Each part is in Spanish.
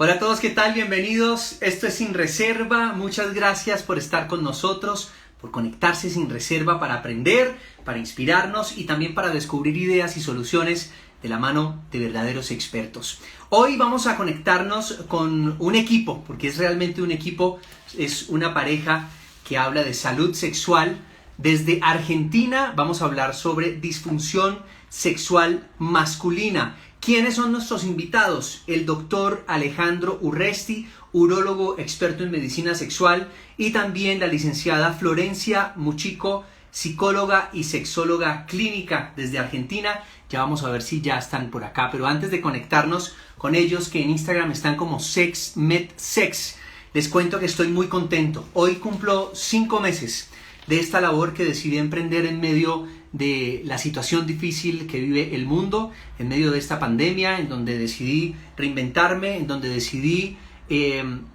Hola a todos, ¿qué tal? Bienvenidos. Esto es Sin Reserva. Muchas gracias por estar con nosotros, por conectarse sin reserva para aprender, para inspirarnos y también para descubrir ideas y soluciones de la mano de verdaderos expertos. Hoy vamos a conectarnos con un equipo, porque es realmente un equipo, es una pareja que habla de salud sexual. Desde Argentina vamos a hablar sobre disfunción sexual masculina. ¿Quiénes son nuestros invitados? El doctor Alejandro Urresti, urólogo experto en medicina sexual, y también la licenciada Florencia Muchico, psicóloga y sexóloga clínica desde Argentina. Ya vamos a ver si ya están por acá, pero antes de conectarnos con ellos, que en Instagram están como SexMedSex, les cuento que estoy muy contento. Hoy cumplo 5 meses de esta labor que decidí emprender en medio de la situación difícil que vive el mundo, en medio de esta pandemia, en donde decidí reinventarme, en donde decidí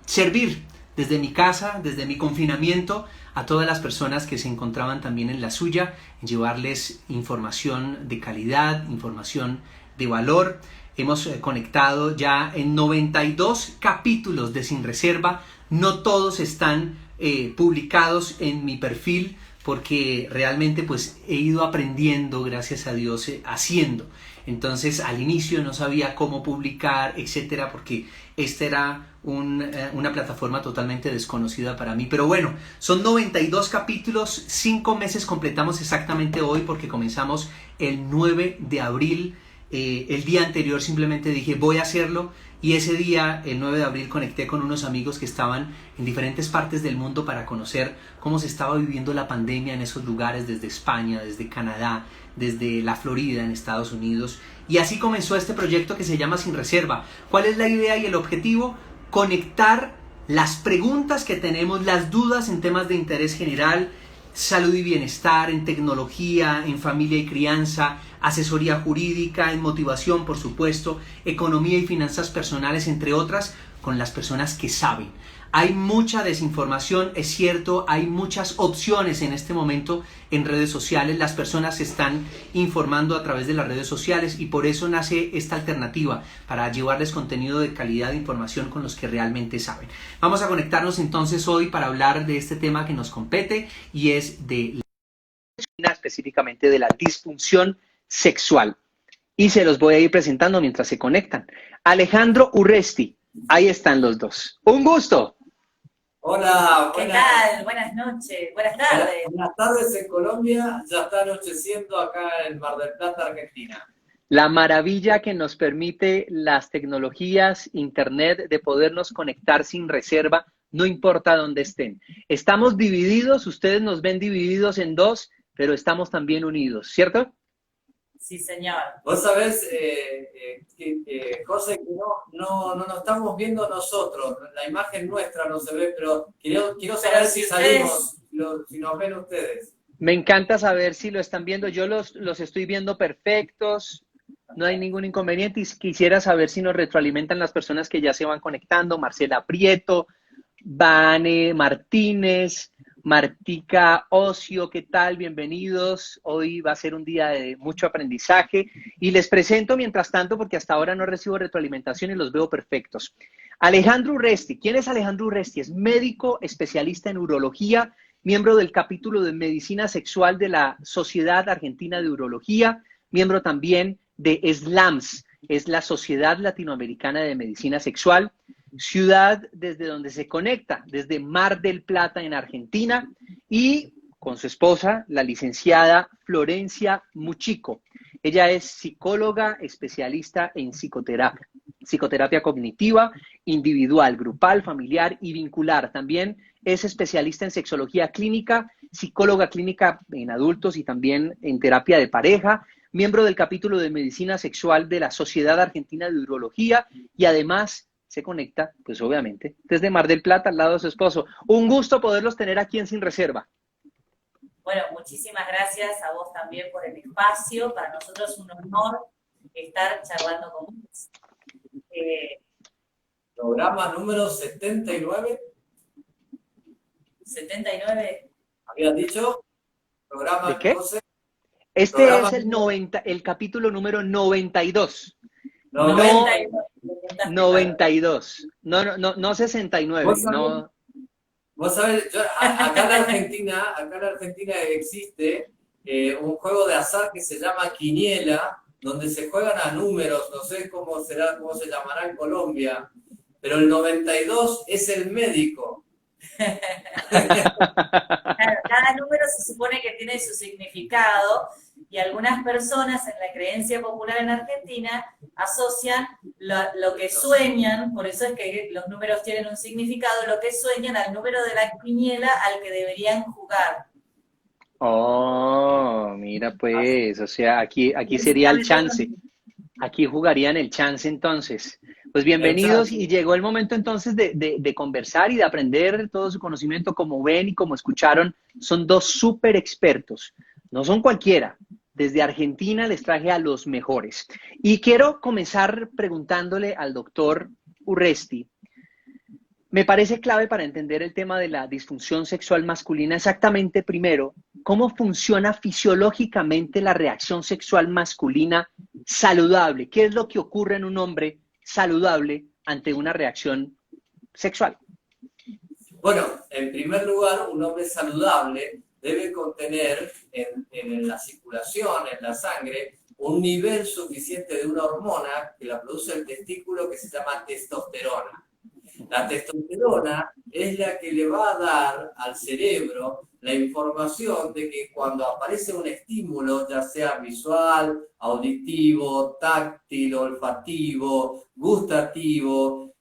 servir desde mi casa, desde mi confinamiento, a todas las personas que se encontraban también en la suya, en llevarles información de calidad, información de valor. Hemos conectado ya en 92 capítulos de Sin Reserva. No todos están publicados en mi perfil, porque realmente pues he ido aprendiendo, gracias a Dios, haciendo. Entonces al inicio no sabía cómo publicar, etcétera, porque esta era una plataforma totalmente desconocida para mí. Pero bueno, son 92 capítulos, 5 meses completamos exactamente hoy, porque comenzamos el 9 de abril. El día anterior simplemente dije voy a hacerlo, y ese día, el 9 de abril, conecté con unos amigos que estaban en diferentes partes del mundo para conocer cómo se estaba viviendo la pandemia en esos lugares, desde España, desde Canadá, desde la Florida, en Estados Unidos. Y así comenzó este proyecto que se llama Sin Reserva. ¿Cuál es la idea y el objetivo? Conectar las preguntas que tenemos, las dudas en temas de interés general, salud y bienestar, en tecnología, en familia y crianza, asesoría jurídica, en motivación, por supuesto, economía y finanzas personales, entre otras, con las personas que saben. Hay mucha desinformación, es cierto, hay muchas opciones en este momento en redes sociales. Las personas se están informando a través de las redes sociales, y por eso nace esta alternativa, para llevarles contenido de calidad de información con los que realmente saben. Vamos a conectarnos entonces hoy para hablar de este tema que nos compete, y es de específicamente de la disfunción sexual. Y se los voy a ir presentando mientras se conectan. Alejandro Urresti, ahí están los dos. ¡Un gusto! Hola, ¿Qué tal? Buenas noches, buenas tardes. buenas tardes en Colombia, ya está anocheciendo acá en Mar del Plata, Argentina. La maravilla que nos permite las tecnologías, internet, de podernos conectar sin reserva, no importa dónde estén. Estamos divididos, ustedes nos ven divididos en dos, pero estamos también unidos, ¿cierto? Sí, señor. Vos sabés, José, que no nos estamos viendo nosotros, la imagen nuestra no se ve, pero quiero saber Pero si si salimos, si nos ven ustedes. Me encanta saber si lo están viendo. Yo los estoy viendo perfectos, no hay ningún inconveniente, y quisiera saber si nos retroalimentan las personas que ya se van conectando. Marcela Prieto, Vane Martínez, Martica Ocio, ¿qué tal? Bienvenidos. Hoy va a ser un día de mucho aprendizaje, y les presento mientras tanto, porque hasta ahora no recibo retroalimentación y los veo perfectos. Alejandro Urresti. ¿Quién es Alejandro Urresti? Es médico especialista en urología, miembro del capítulo de medicina sexual de la Sociedad Argentina de Urología, miembro también de SLAMS, es la Sociedad Latinoamericana de Medicina Sexual, ciudad desde donde se conecta, desde Mar del Plata en Argentina, y con su esposa, la licenciada Florencia Muchico. Ella es psicóloga especialista en psicoterapia cognitiva, individual, grupal, familiar y vincular. También es especialista en sexología clínica, psicóloga clínica en adultos y también en terapia de pareja, miembro del capítulo de medicina sexual de la Sociedad Argentina de Urología, y además se conecta, pues obviamente, desde Mar del Plata al lado de su esposo. Un gusto poderlos tener aquí en Sin Reserva. Bueno, muchísimas gracias a vos también por el espacio. Para nosotros es un honor estar charlando con vos. Programa número 79. 79. ¿Habías dicho? Programa, ¿De qué? José. Este Programa es el capítulo número 92. No, 92. 92. No 69. Vos sabés, No. vos sabés, acá en Argentina existe un juego de azar que se llama Quiniela, donde se juegan a números, no sé cómo será, cómo se llamará en Colombia, pero el 92 es el médico. Claro, cada número se supone que tiene su significado y algunas personas en la creencia popular en Argentina asocian lo que sueñan, por eso es que los números tienen un significado, lo que sueñan al número de la quiniela al que deberían jugar. Oh, mira pues, o sea, aquí Eso sería el también chance. Aquí jugarían el chance entonces. Pues bienvenidos y llegó el momento entonces de conversar y de aprender todo su conocimiento. Como ven y como escucharon, son dos súper expertos. No son cualquiera. Desde Argentina les traje a los mejores. Y quiero comenzar preguntándole al doctor Urresti. Me parece clave para entender el tema de la disfunción sexual masculina exactamente primero, cómo funciona fisiológicamente la reacción sexual masculina saludable. ¿Qué es lo que ocurre en un hombre saludable ante una reacción sexual? Bueno, en primer lugar, un hombre saludable debe contener en la circulación, en la sangre, un nivel suficiente de una hormona que la produce el testículo que se llama testosterona. La testosterona es la que le va a dar al cerebro la información de que cuando aparece un estímulo, ya sea visual, auditivo, táctil, olfativo, gustativo,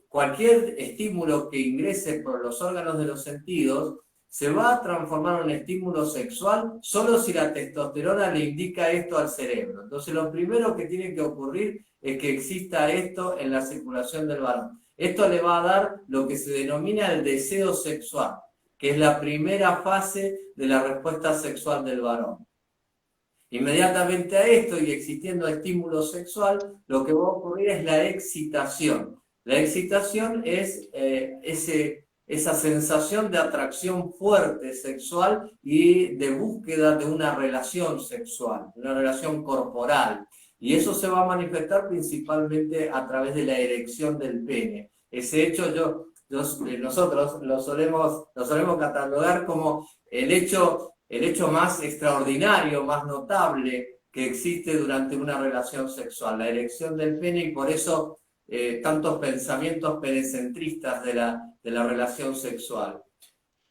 cualquier estímulo que ingrese por los órganos de los sentidos, se va a transformar en un estímulo sexual solo si la testosterona le indica esto al cerebro. Entonces, lo primero que tiene que ocurrir es que exista esto en la circulación del varón. Esto le va a dar lo que se denomina el deseo sexual, que es la primera fase de la respuesta sexual del varón. Inmediatamente a esto y existiendo estímulo sexual, lo que va a ocurrir es la excitación. La excitación es esa sensación de atracción fuerte sexual y de búsqueda de una relación sexual, una relación corporal. Y eso se va a manifestar principalmente a través de la erección del pene. Ese hecho nosotros lo solemos catalogar como el hecho más extraordinario, más notable que existe durante una relación sexual, la erección del pene, y por eso tantos pensamientos penecentristas de la relación sexual.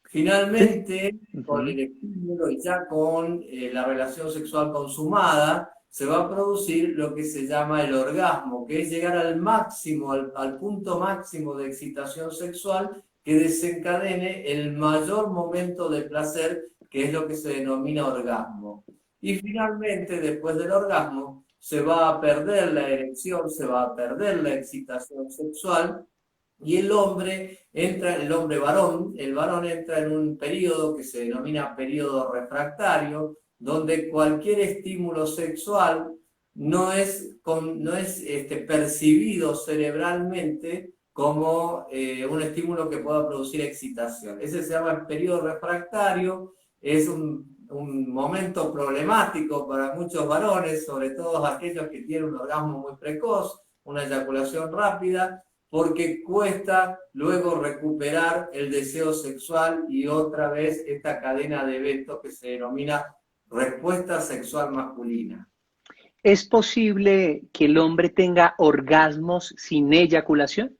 Finalmente, con el estímulo y ya con la relación sexual consumada, se va a producir lo que se llama el orgasmo, que es llegar al máximo, al punto máximo de excitación sexual que desencadene el mayor momento de placer, que es lo que se denomina orgasmo. Y finalmente, después del orgasmo, se va a perder la erección, se va a perder la excitación sexual, y el varón entra en un periodo que se denomina periodo refractario, donde cualquier estímulo sexual no es percibido cerebralmente como un estímulo que pueda producir excitación. Ese se llama el periodo refractario, es un momento problemático para muchos varones, sobre todo aquellos que tienen un orgasmo muy precoz, una eyaculación rápida, porque cuesta luego recuperar el deseo sexual y otra vez esta cadena de eventos que se denomina respuesta sexual masculina. ¿Es posible que el hombre tenga orgasmos sin eyaculación?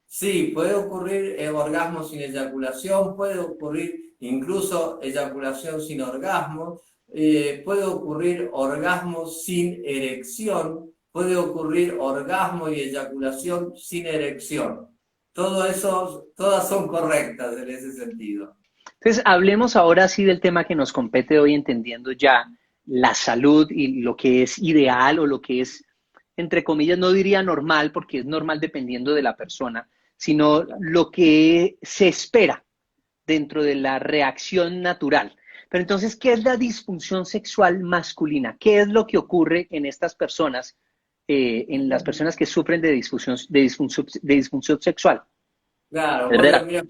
Sí, puede ocurrir orgasmo sin eyaculación, puede ocurrir incluso eyaculación sin orgasmo, puede ocurrir orgasmo sin erección, puede ocurrir orgasmo y eyaculación sin erección. Todo eso, todas son correctas en ese sentido. Entonces, hablemos ahora sí del tema que nos compete hoy, entendiendo ya la salud y lo que es ideal o lo que es, entre comillas, no diría normal, porque es normal dependiendo de la persona, sino lo que se espera dentro de la reacción natural. Pero entonces, ¿qué es la disfunción sexual masculina? ¿Qué es lo que ocurre en estas personas, en las personas que sufren de disfunción sexual? Claro, bueno, mira,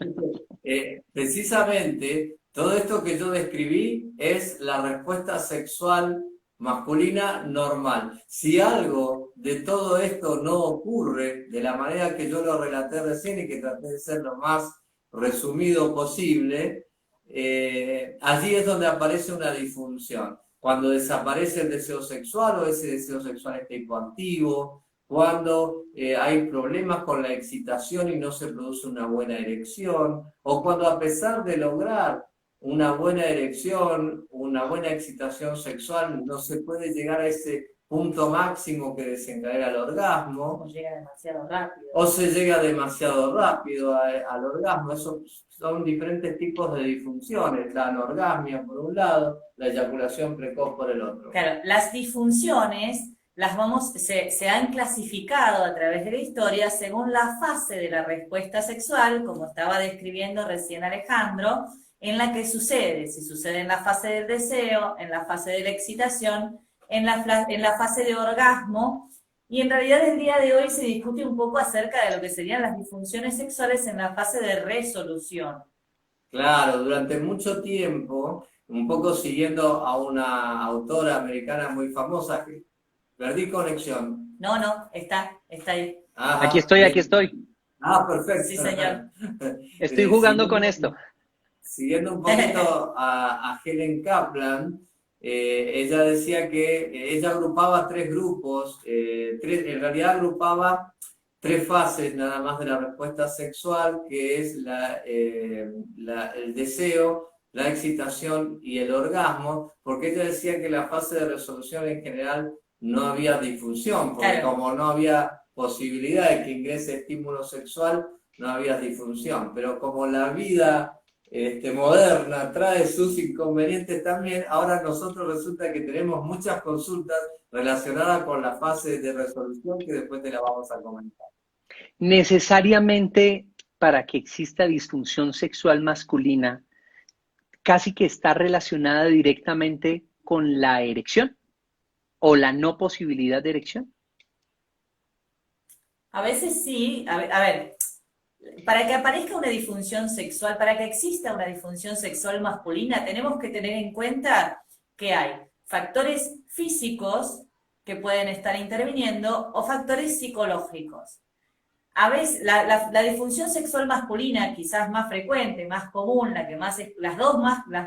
precisamente todo esto que yo describí es la respuesta sexual masculina normal. Si algo de todo esto no ocurre de la manera que yo lo relaté recién y que traté de ser lo más resumido posible, allí es donde aparece una disfunción. Cuando desaparece el deseo sexual o ese deseo sexual está hipoactivo, cuando hay problemas con la excitación y no se produce una buena erección, o cuando a pesar de lograr una buena erección, una buena excitación sexual, no se puede llegar a ese punto máximo que desencadena el orgasmo. O llega demasiado rápido. O se llega demasiado rápido al orgasmo. Esos son diferentes tipos de disfunciones. La anorgasmia por un lado, la eyaculación precoz por el otro. Claro, las disfunciones se han clasificado a través de la historia según la fase de la respuesta sexual, como estaba describiendo recién Alejandro, en la que sucede. Si sucede en la fase del deseo, en la fase de la excitación, en la fase de orgasmo, y en realidad el día de hoy se discute un poco acerca de lo que serían las disfunciones sexuales en la fase de resolución. Claro, durante mucho tiempo, un poco siguiendo a una autora americana muy famosa, que perdí conexión. No, está ahí. Ajá. Aquí estoy. Ah, perfecto. Sí, señor. Estoy jugando con esto. Siguiendo un poquito a Helen Kaplan, ella decía que ella agrupaba tres grupos, en realidad agrupaba tres fases nada más de la respuesta sexual, que es el deseo, la excitación y el orgasmo, porque ella decía que la fase de resolución en general no había disfunción, porque claro, como no había posibilidad de que ingrese estímulo sexual, no había disfunción, pero como la vida moderna trae sus inconvenientes también, ahora nosotros resulta que tenemos muchas consultas relacionadas con la fase de resolución que después te la vamos a comentar. Necesariamente, para que exista disfunción sexual masculina, casi que está relacionada directamente con la erección o la no posibilidad de erección. a veces sí, a ver, para que aparezca una disfunción sexual, para que exista una disfunción sexual masculina, tenemos que tener en cuenta que hay factores físicos que pueden estar interviniendo o factores psicológicos. A veces la disfunción sexual masculina, quizás más frecuente, más común, las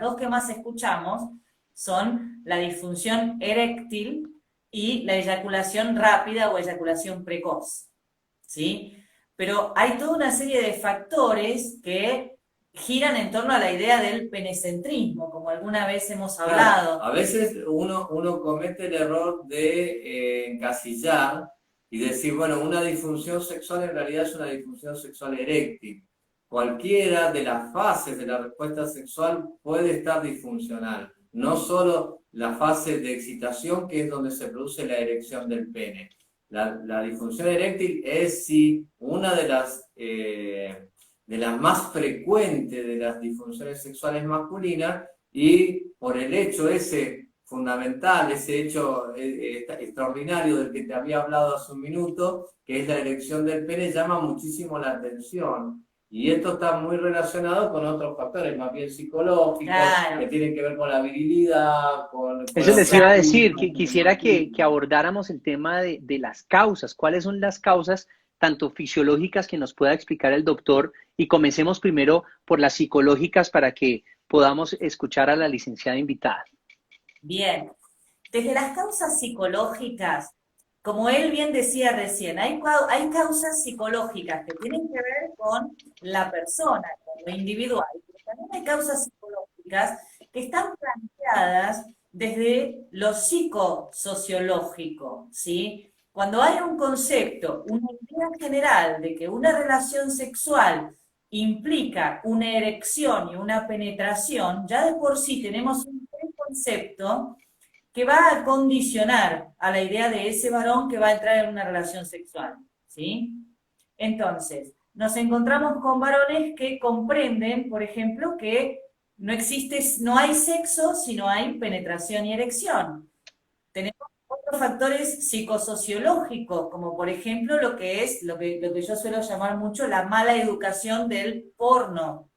dos que más escuchamos, son la disfunción eréctil y la eyaculación rápida o eyaculación precoz, ¿sí? Pero hay toda una serie de factores que giran en torno a la idea del penecentrismo, como alguna vez hemos hablado. Claro, a veces uno comete el error de encasillar y decir, bueno, una disfunción sexual en realidad es una disfunción sexual eréctil. Cualquiera de las fases de la respuesta sexual puede estar disfuncional. No solo la fase de excitación, que es donde se produce la erección del pene. La disfunción eréctil es sí una de las más frecuentes de las disfunciones sexuales masculinas, y por el hecho ese fundamental, ese hecho extraordinario del que te había hablado hace un minuto, que es la erección del pene, llama muchísimo la atención. Y esto está muy relacionado con otros factores, más bien psicológicos, claro, que tienen que ver con la virilidad, Eso les iba a decir, que quisiera que abordáramos el tema de las causas. ¿Cuáles son las causas tanto fisiológicas que nos pueda explicar el doctor? Y comencemos primero por las psicológicas para que podamos escuchar a la licenciada invitada. Bien. Desde las causas psicológicas, como él bien decía recién, hay causas psicológicas que tienen que ver con la persona, con lo individual, pero también hay causas psicológicas que están planteadas desde lo psicosociológico, ¿sí? Cuando hay un concepto, una idea general de que una relación sexual implica una erección y una penetración, ya de por sí tenemos un preconcepto que va a condicionar a la idea de ese varón que va a entrar en una relación sexual, ¿sí? Entonces, nos encontramos con varones que comprenden, por ejemplo, que no hay sexo si no hay penetración y erección. Tenemos otros factores psicosociológicos, como por ejemplo lo que yo suelo llamar mucho la mala educación del porno.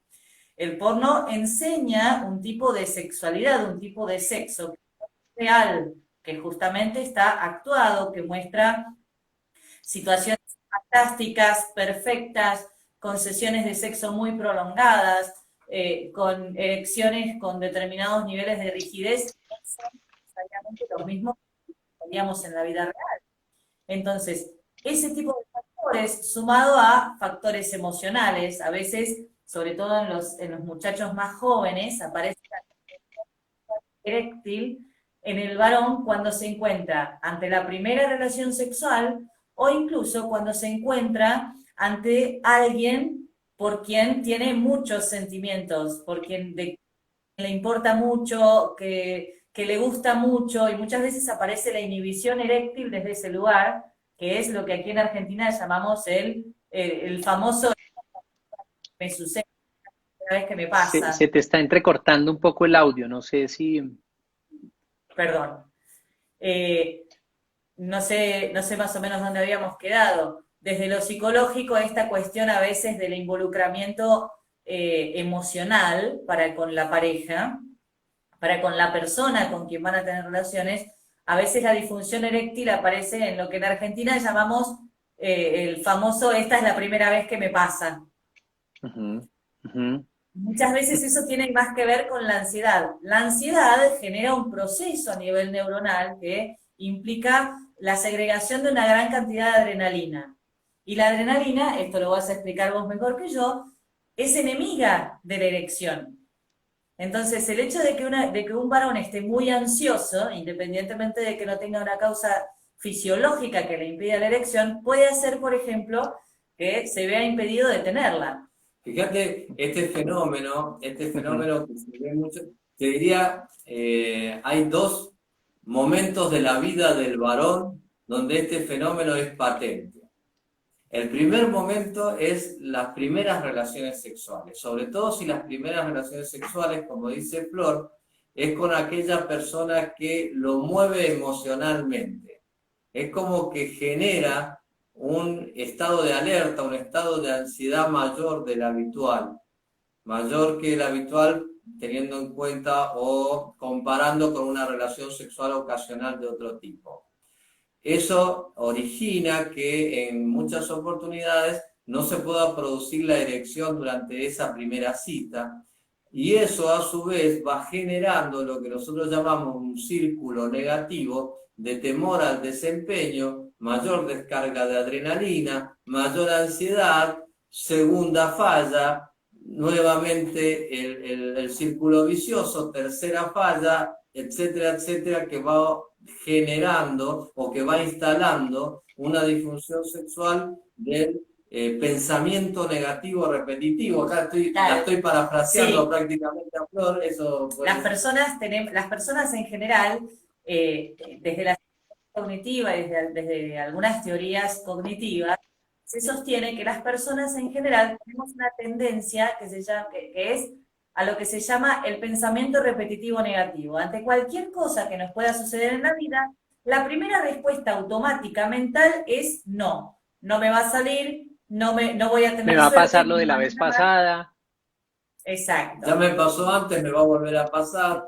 El porno enseña un tipo de sexualidad, un tipo de sexo real, que justamente está actuado, que muestra situaciones fantásticas, perfectas, con sesiones de sexo muy prolongadas, con erecciones con determinados niveles de rigidez, no son necesariamente los mismos que veríamos en la vida real. Entonces, ese tipo de factores, sumado a factores emocionales, a veces, sobre todo en los muchachos más jóvenes, aparece la eréctil en el varón cuando se encuentra ante la primera relación sexual o incluso cuando se encuentra ante alguien por quien tiene muchos sentimientos, por quien le importa mucho, que le gusta mucho, y muchas veces aparece la inhibición eréctil desde ese lugar, que es lo que aquí en Argentina llamamos el famoso me sucede cada vez que me pasa. Se te está entrecortando un poco el audio, no sé si... Perdón. No sé más o menos dónde habíamos quedado. Desde lo psicológico, esta cuestión a veces del involucramiento emocional para con la pareja, para con la persona con quien van a tener relaciones, a veces la disfunción eréctil aparece en lo que en Argentina llamamos el famoso, esta es la primera vez que me pasa. Uh-huh, uh-huh. Muchas veces eso tiene más que ver con la ansiedad. La ansiedad genera un proceso a nivel neuronal que implica la segregación de una gran cantidad de adrenalina. Y la adrenalina, esto lo vas a explicar vos mejor que yo, es enemiga de la erección. Entonces, el hecho de que un varón esté muy ansioso, independientemente de que no tenga una causa fisiológica que le impida la erección, puede hacer, por ejemplo, que se vea impedido de tenerla. Fíjate, este fenómeno que se ve mucho, te diría, hay dos momentos de la vida del varón donde este fenómeno es patente. El primer momento es las primeras relaciones sexuales, sobre todo si las primeras relaciones sexuales, como dice Flor, es con aquella persona que lo mueve emocionalmente. Es como que genera un estado de alerta, un estado de ansiedad mayor del habitual, mayor que el habitual teniendo en cuenta o comparando con una relación sexual ocasional de otro tipo. Eso origina que en muchas oportunidades no se pueda producir la erección durante esa primera cita, y eso a su vez va generando lo que nosotros llamamos un círculo negativo de temor al desempeño, mayor descarga de adrenalina, mayor ansiedad, segunda falla, nuevamente el círculo vicioso, tercera falla, etcétera, etcétera, que va generando o que va instalando una disfunción sexual del pensamiento negativo repetitivo. Acá la estoy parafraseando, sí, prácticamente a Flor. Eso puede... las personas en general, desde la cognitiva y desde algunas teorías cognitivas, se sostiene que las personas en general tenemos una tendencia que es a lo que se llama el pensamiento repetitivo negativo. Ante cualquier cosa que nos pueda suceder en la vida, la primera respuesta automática mental es no. No me va a salir, no voy a tener me va a pasar lo de la vez pasada. Exacto. Ya me pasó antes, me va a volver a pasar.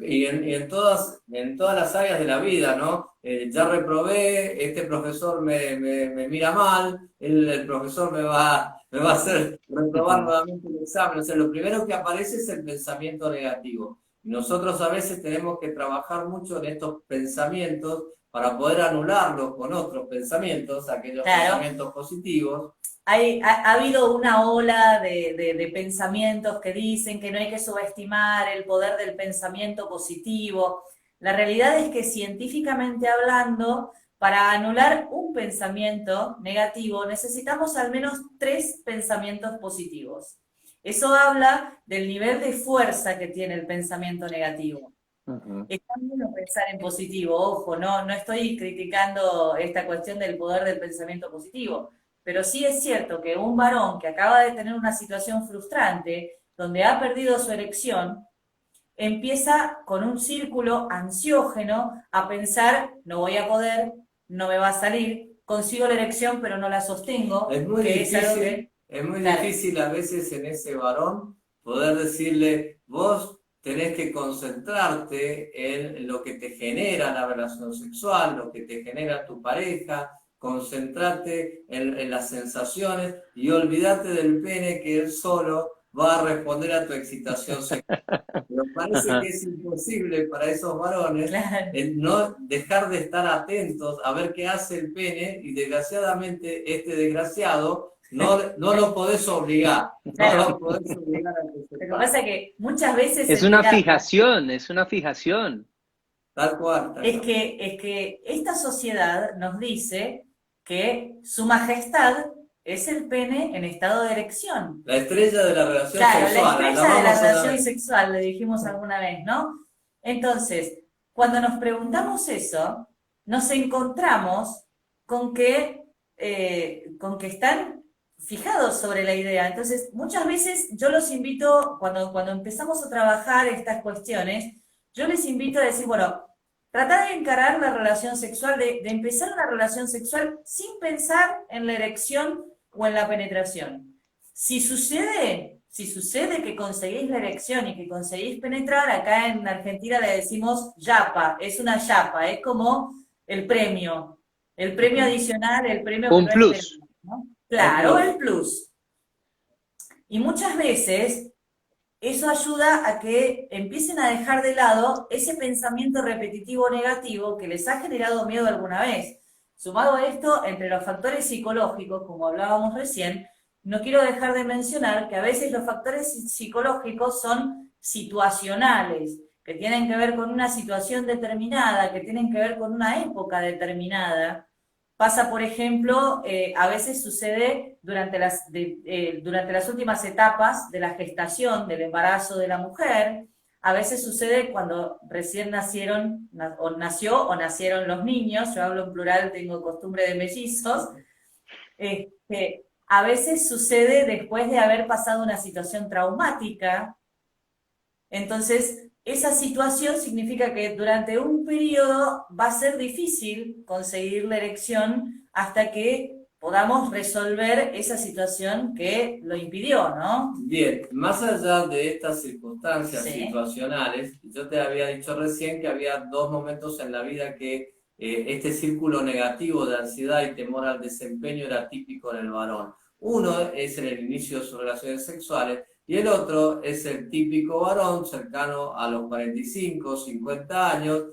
Y en todas las áreas de la vida, ¿no? Ya reprobé, este profesor me mira mal, el profesor me va a hacer reprobar nuevamente el examen. O sea, lo primero que aparece es el pensamiento negativo. Nosotros a veces tenemos que trabajar mucho en estos pensamientos para poder anularlos con otros pensamientos, aquellos pensamientos positivos. Ha habido una ola de pensamientos que dicen que no hay que subestimar el poder del pensamiento positivo. La realidad es que científicamente hablando, para anular un pensamiento negativo necesitamos al menos 3 pensamientos positivos. Eso habla del nivel de fuerza que tiene el pensamiento negativo. Uh-huh. Está bueno pensar en positivo, ojo, no estoy criticando esta cuestión del poder del pensamiento positivo. Pero sí es cierto que un varón que acaba de tener una situación frustrante, donde ha perdido su erección, empieza con un círculo ansiógeno a pensar, no voy a poder, no me va a salir, consigo la erección pero no la sostengo. Es muy difícil a veces en ese varón poder decirle, vos tenés que concentrarte en lo que te genera la relación sexual, lo que te genera tu pareja, concentrarte en las sensaciones y olvídate del pene, que él solo va a responder a tu excitación sexual. Pero parece que es imposible para esos varones el no dejar de estar atentos a ver qué hace el pene, y desgraciadamente este desgraciado no lo podés obligar. No lo podés obligar a que se Lo que pasa es que muchas veces Es una fijación, es una fijación. Tal cual. Es que esta sociedad nos dice que su majestad es el pene en estado de erección. La estrella de la relación Claro, sexual. la estrella de la relación vez. sexual, le dijimos alguna vez, ¿no? Entonces, cuando nos preguntamos eso, nos encontramos con que están fijados sobre la idea. Entonces, muchas veces yo los invito, cuando empezamos a trabajar estas cuestiones, yo les invito a decir, bueno, tratar de encarar la relación sexual, de empezar una relación sexual sin pensar en la erección o en la penetración. Si sucede que conseguís la erección y que conseguís penetrar, acá en Argentina le decimos yapa, es una yapa, es como el premio adicional, el premio que Un no plus. esperamos, ¿no? Claro, el plus. Y muchas veces eso ayuda a que empiecen a dejar de lado ese pensamiento repetitivo negativo que les ha generado miedo alguna vez. Sumado a esto, entre los factores psicológicos, como hablábamos recién, no quiero dejar de mencionar que a veces los factores psicológicos son situacionales, que tienen que ver con una situación determinada, que tienen que ver con una época determinada. Pasa, por ejemplo, a veces sucede durante las últimas etapas de la gestación, del embarazo de la mujer. A veces sucede cuando recién nacieron nacieron los niños. Yo hablo en plural, tengo costumbre de mellizos. A veces sucede después de haber pasado una situación traumática. Entonces, esa situación significa que durante un periodo va a ser difícil conseguir la erección hasta que podamos resolver esa situación que lo impidió, ¿no? Bien, más allá de estas circunstancias Sí. situacionales, yo te había dicho recién que había dos momentos en la vida que este círculo negativo de ansiedad y temor al desempeño era típico en el varón. Uno es en el inicio de sus relaciones sexuales, y el otro es el típico varón cercano a los 45, 50 años,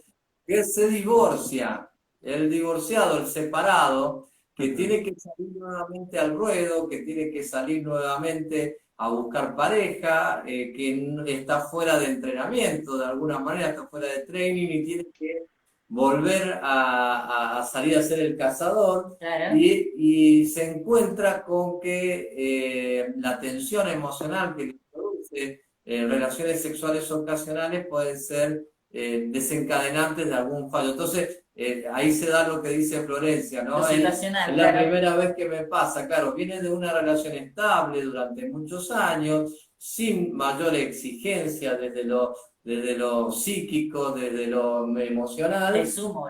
que se divorcia, el divorciado, el separado, que tiene que salir nuevamente al ruedo, que tiene que salir nuevamente a buscar pareja, que está fuera de entrenamiento, de alguna manera está fuera de training y tiene que volver a salir a ser el cazador. Claro. Y se encuentra con que la tensión emocional que le produce relaciones sexuales ocasionales pueden ser desencadenantes de algún fallo. Entonces, ahí se da lo que dice Florencia, ¿no? Es la claro. primera vez que me pasa, claro, viene de una relación estable durante muchos años, sin mayor exigencia desde lo psíquico, desde lo emocional. Te sumo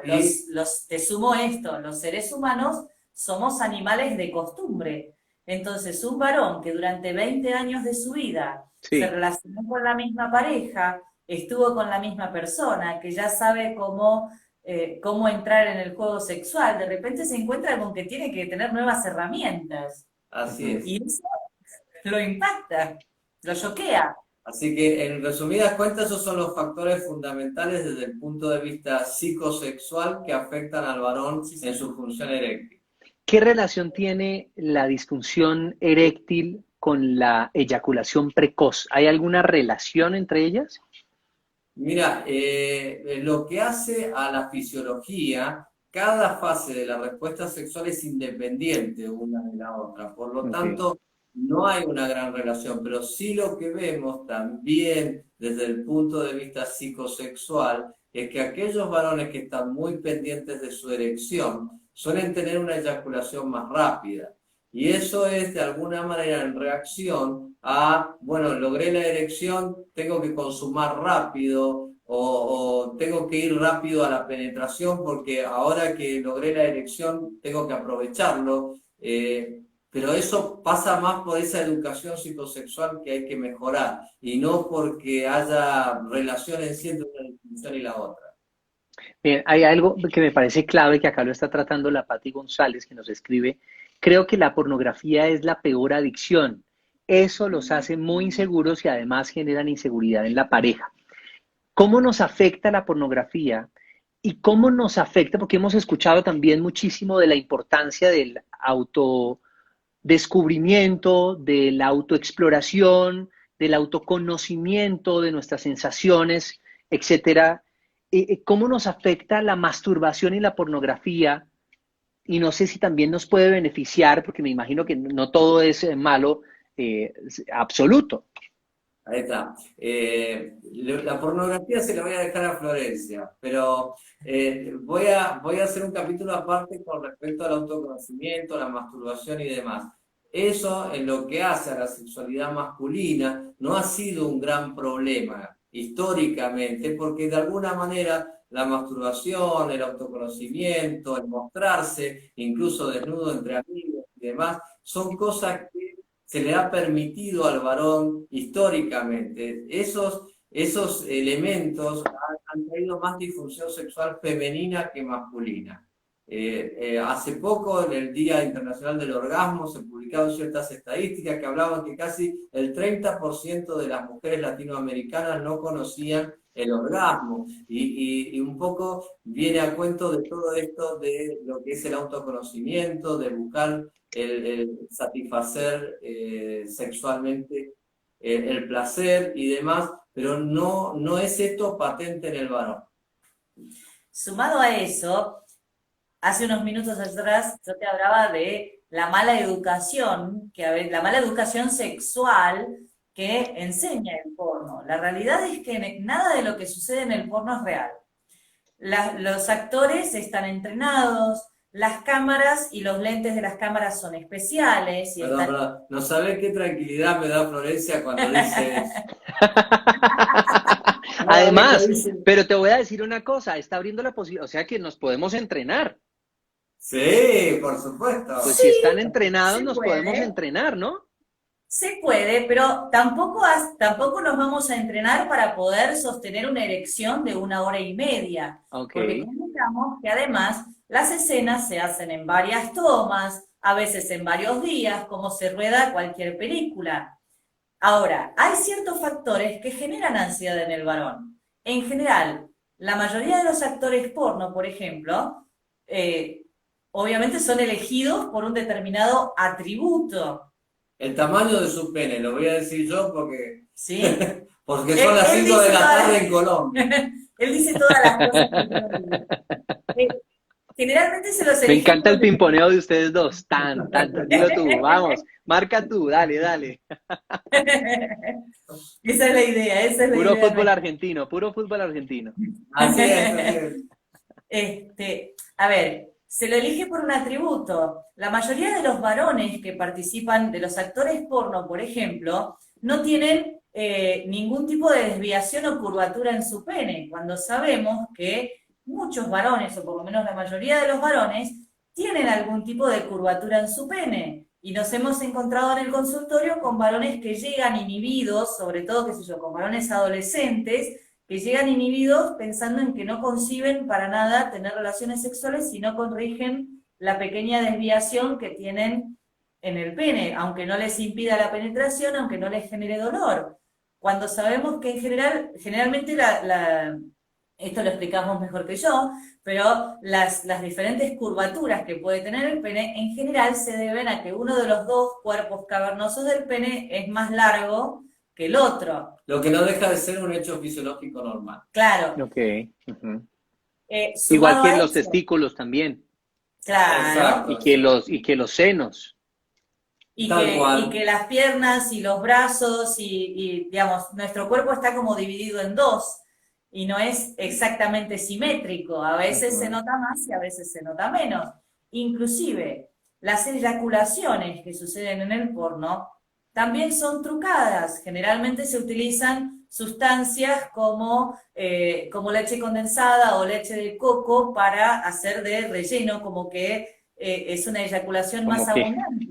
esto, los seres humanos somos animales de costumbre. Entonces, un varón que durante 20 años de su vida Sí. se relacionó con la misma pareja, estuvo con la misma persona, que ya sabe cómo entrar en el juego sexual, de repente se encuentra con que tiene que tener nuevas herramientas. Así es. Y eso lo impacta, lo choquea. Así que, en resumidas cuentas, esos son los factores fundamentales desde el punto de vista psicosexual que afectan al varón en su función eréctil. ¿Qué relación tiene la disfunción eréctil con la eyaculación precoz? ¿Hay alguna relación entre ellas? Mira, lo que hace a la fisiología, cada fase de la respuesta sexual es independiente una de la otra. Por lo tanto, no hay una gran relación, pero sí lo que vemos también desde el punto de vista psicosexual es que aquellos varones que están muy pendientes de su erección suelen tener una eyaculación más rápida. Y eso es de alguna manera en reacción a, bueno, logré la erección, tengo que consumar rápido o tengo que ir rápido a la penetración porque ahora que logré la erección tengo que aprovecharlo. pero eso pasa más por esa educación psicosexual que hay que mejorar, y no porque haya relación entre una definición y la otra. Bien, hay algo que me parece clave que acá lo está tratando la Patti González, que nos escribe. Creo que la pornografía es la peor adicción. Eso los hace muy inseguros y además generan inseguridad en la pareja. ¿Cómo nos afecta la pornografía? ¿Y cómo nos afecta? Porque hemos escuchado también muchísimo de la importancia del autodescubrimiento, de la autoexploración, del autoconocimiento de nuestras sensaciones, etcétera. ¿Cómo nos afecta la masturbación y la pornografía? Y no sé si también nos puede beneficiar, porque me imagino que no todo es malo absoluto. Ahí está. La pornografía se la voy a dejar a Florencia, pero voy a hacer un capítulo aparte con respecto al autoconocimiento, la masturbación y demás. Eso, en lo que hace a la sexualidad masculina, no ha sido un gran problema históricamente, porque de alguna manera la masturbación, el autoconocimiento, el mostrarse, incluso desnudo entre amigos y demás, son cosas que se le ha permitido al varón históricamente. Esos elementos han traído más disfunción sexual femenina que masculina. Hace poco, en el Día Internacional del Orgasmo, se publicaron ciertas estadísticas que hablaban que casi el 30% de las mujeres latinoamericanas no conocían el orgasmo, y un poco viene a cuento de todo esto de lo que es el autoconocimiento, de buscar el satisfacer sexualmente el placer y demás, pero no es esto patente en el varón. Sumado a eso, hace unos minutos atrás yo te hablaba de la mala educación, la mala educación sexual que enseña el porno. La realidad es que nada de lo que sucede en el porno es real. Los actores están entrenados, las cámaras y los lentes de las cámaras son especiales. Y Perdón. No sabés qué tranquilidad me da Florencia cuando dice eso. Además, pero te voy a decir una cosa, está abriendo la posibilidad, o sea que nos podemos entrenar. Sí, por supuesto. Pues sí, si están entrenados, nos puede. podemos entrenar, ¿no? Se puede, pero tampoco nos vamos a entrenar para poder sostener una erección de 1 hora y media. Okay. Porque comentamos que además las escenas se hacen en varias tomas, a veces en varios días, como se rueda cualquier película. Ahora, hay ciertos factores que generan ansiedad en el varón. En general, la mayoría de los actores porno, por ejemplo, obviamente son elegidos por un determinado atributo. El tamaño de su pene, lo voy a decir yo porque, ¿Sí? porque son las 5 de la tarde en Colombia. Él dice todas las cosas. Generalmente se los Me encanta el pimponeo de ustedes dos. Dilo tú, vamos, marca tú, dale. Esa es la idea, Puro fútbol argentino, puro fútbol argentino. Así es. A ver, se lo elige por un atributo. La mayoría de los varones que participan, de los actores porno, por ejemplo, no tienen ningún tipo de desviación o curvatura en su pene, cuando sabemos que muchos varones, o por lo menos la mayoría de los varones, tienen algún tipo de curvatura en su pene. Y nos hemos encontrado en el consultorio con varones que llegan inhibidos, sobre todo, qué sé yo, con varones adolescentes, que llegan inhibidos pensando en que no conciben para nada tener relaciones sexuales si no corrigen la pequeña desviación que tienen en el pene, aunque no les impida la penetración, aunque no les genere dolor. Cuando sabemos que generalmente esto lo explicamos mejor que yo, pero las diferentes curvaturas que puede tener el pene en general se deben a que uno de los dos cuerpos cavernosos del pene es más largo que el otro. Lo que no deja de ser un hecho fisiológico normal. Claro. Ok. Igual que los testículos también. Claro. Y que los senos. Y que las piernas y los brazos y digamos, nuestro cuerpo está como dividido en dos y no es exactamente simétrico. A veces se nota más y a veces se nota menos. Inclusive, las eyaculaciones que suceden en el porno también son trucadas. Generalmente se utilizan sustancias como leche condensada o leche de coco para hacer de relleno, como que es una eyaculación más abundante.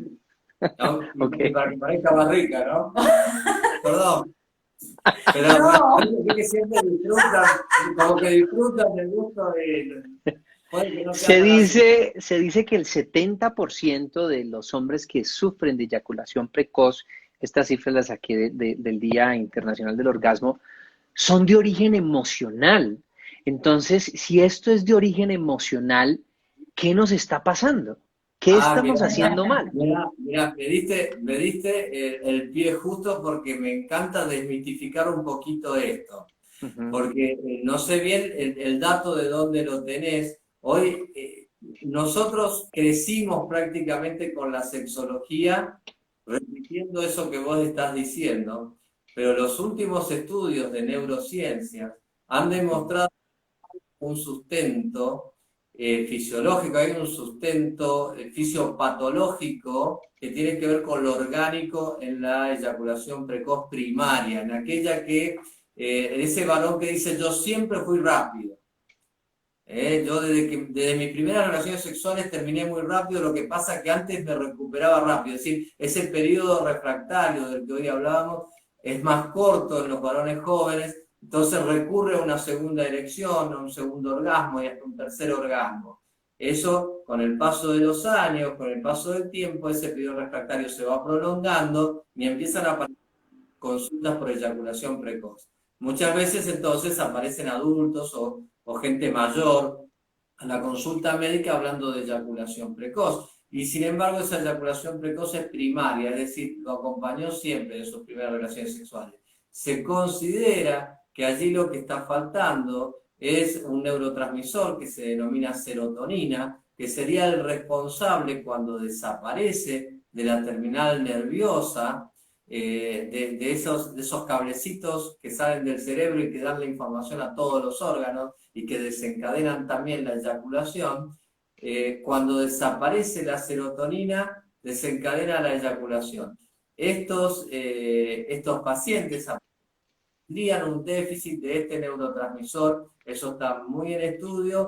¿no? Ok. Y para que parezca más rica, ¿no? Perdón. Pero No. parece que siempre disfrutan, como que disfrutan del gusto de... Puede que no sea tan así. Se dice que el 70% de los hombres que sufren de eyaculación precoz, estas cifras las saqué del Día Internacional del Orgasmo, son de origen emocional. Entonces, si esto es de origen emocional, ¿qué nos está pasando? ¿Qué Ah, estamos haciendo mal? mira, me diste el pie justo porque me encanta desmitificar un poquito esto. Ujú, Porque no sé bien el dato de dónde lo tenés. Hoy nosotros crecimos prácticamente con la sexología, repitiendo eso que vos estás diciendo, pero los últimos estudios de neurociencias han demostrado un sustento fisiológico, hay un sustento fisiopatológico que tiene que ver con lo orgánico en la eyaculación precoz primaria, en aquella que ese varón que dice yo siempre fui rápido. Yo desde mis primeras relaciones sexuales terminé muy rápido, lo que pasa es que antes me recuperaba rápido. Es decir, ese periodo refractario del que hoy hablábamos es más corto en los varones jóvenes, entonces recurre a una segunda erección, a un segundo orgasmo y hasta un tercer orgasmo. Eso, con el paso de los años, con el paso del tiempo, ese periodo refractario se va prolongando y empiezan a aparecer consultas por eyaculación precoz. Muchas veces entonces aparecen adultos o gente mayor a la consulta médica hablando de eyaculación precoz. Y sin embargo esa eyaculación precoz es primaria, es decir, lo acompañó siempre de sus primeras relaciones sexuales. Se considera que allí lo que está faltando es un neurotransmisor que se denomina serotonina, que sería el responsable cuando desaparece de la terminal nerviosa, de esos cablecitos que salen del cerebro y que dan la información a todos los órganos y que desencadenan también la eyaculación. Cuando desaparece la serotonina, desencadena la eyaculación. Estos pacientes tendrían un déficit de este neurotransmisor, eso está muy en estudio,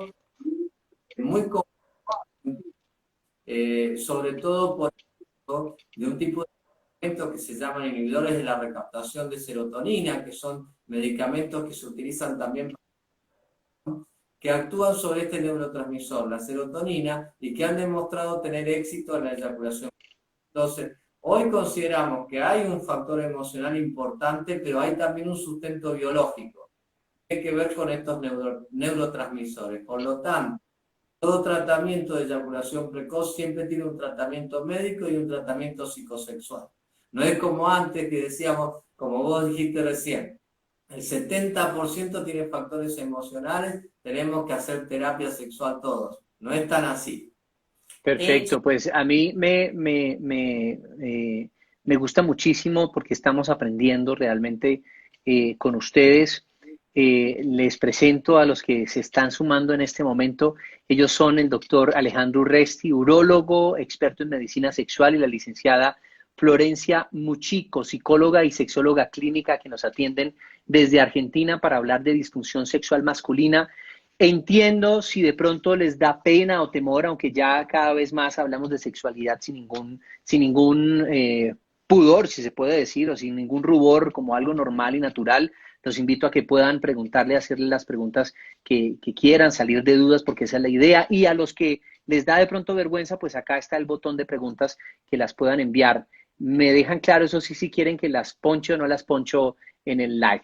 muy sobre todo por de un tipo que se llaman inhibidores de la recaptación de serotonina, que son medicamentos que se utilizan también, que actúan sobre este neurotransmisor, la serotonina, y que han demostrado tener éxito en la eyaculación. Entonces, hoy consideramos que hay un factor emocional importante, pero hay también un sustento biológico que tiene que ver con estos neurotransmisores. Por lo tanto, todo tratamiento de eyaculación precoz siempre tiene un tratamiento médico y un tratamiento psicosexual. No es como antes que decíamos, como vos dijiste recién, el 70% tiene factores emocionales, tenemos que hacer terapia sexual todos. No es tan así. De hecho, perfecto, pues a mí me gusta muchísimo porque estamos aprendiendo realmente con ustedes. Les presento a los que se están sumando en este momento. Ellos son el doctor Alejandro Urresti, urólogo, experto en medicina sexual, y la licenciada Florencia Muchico, psicóloga y sexóloga clínica, que nos atienden desde Argentina para hablar de disfunción sexual masculina. Entiendo si de pronto les da pena o temor, aunque ya cada vez más hablamos de sexualidad sin ningún pudor, si se puede decir, o sin ningún rubor, como algo normal y natural. Los invito a que puedan preguntarle, hacerle las preguntas que quieran, salir de dudas, porque esa es la idea. Y a los que les da de pronto vergüenza, pues acá está el botón de preguntas que las puedan enviar. Me dejan claro, eso sí, si quieren que las poncho o no las poncho en el live.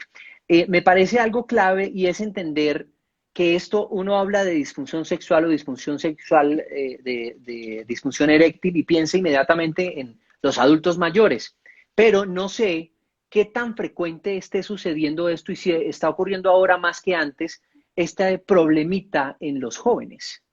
Me parece algo clave y es entender que esto, uno habla de disfunción sexual o disfunción sexual, de disfunción eréctil, y piensa inmediatamente en los adultos mayores, pero no sé qué tan frecuente esté sucediendo esto y si está ocurriendo ahora más que antes, este problemita en los jóvenes.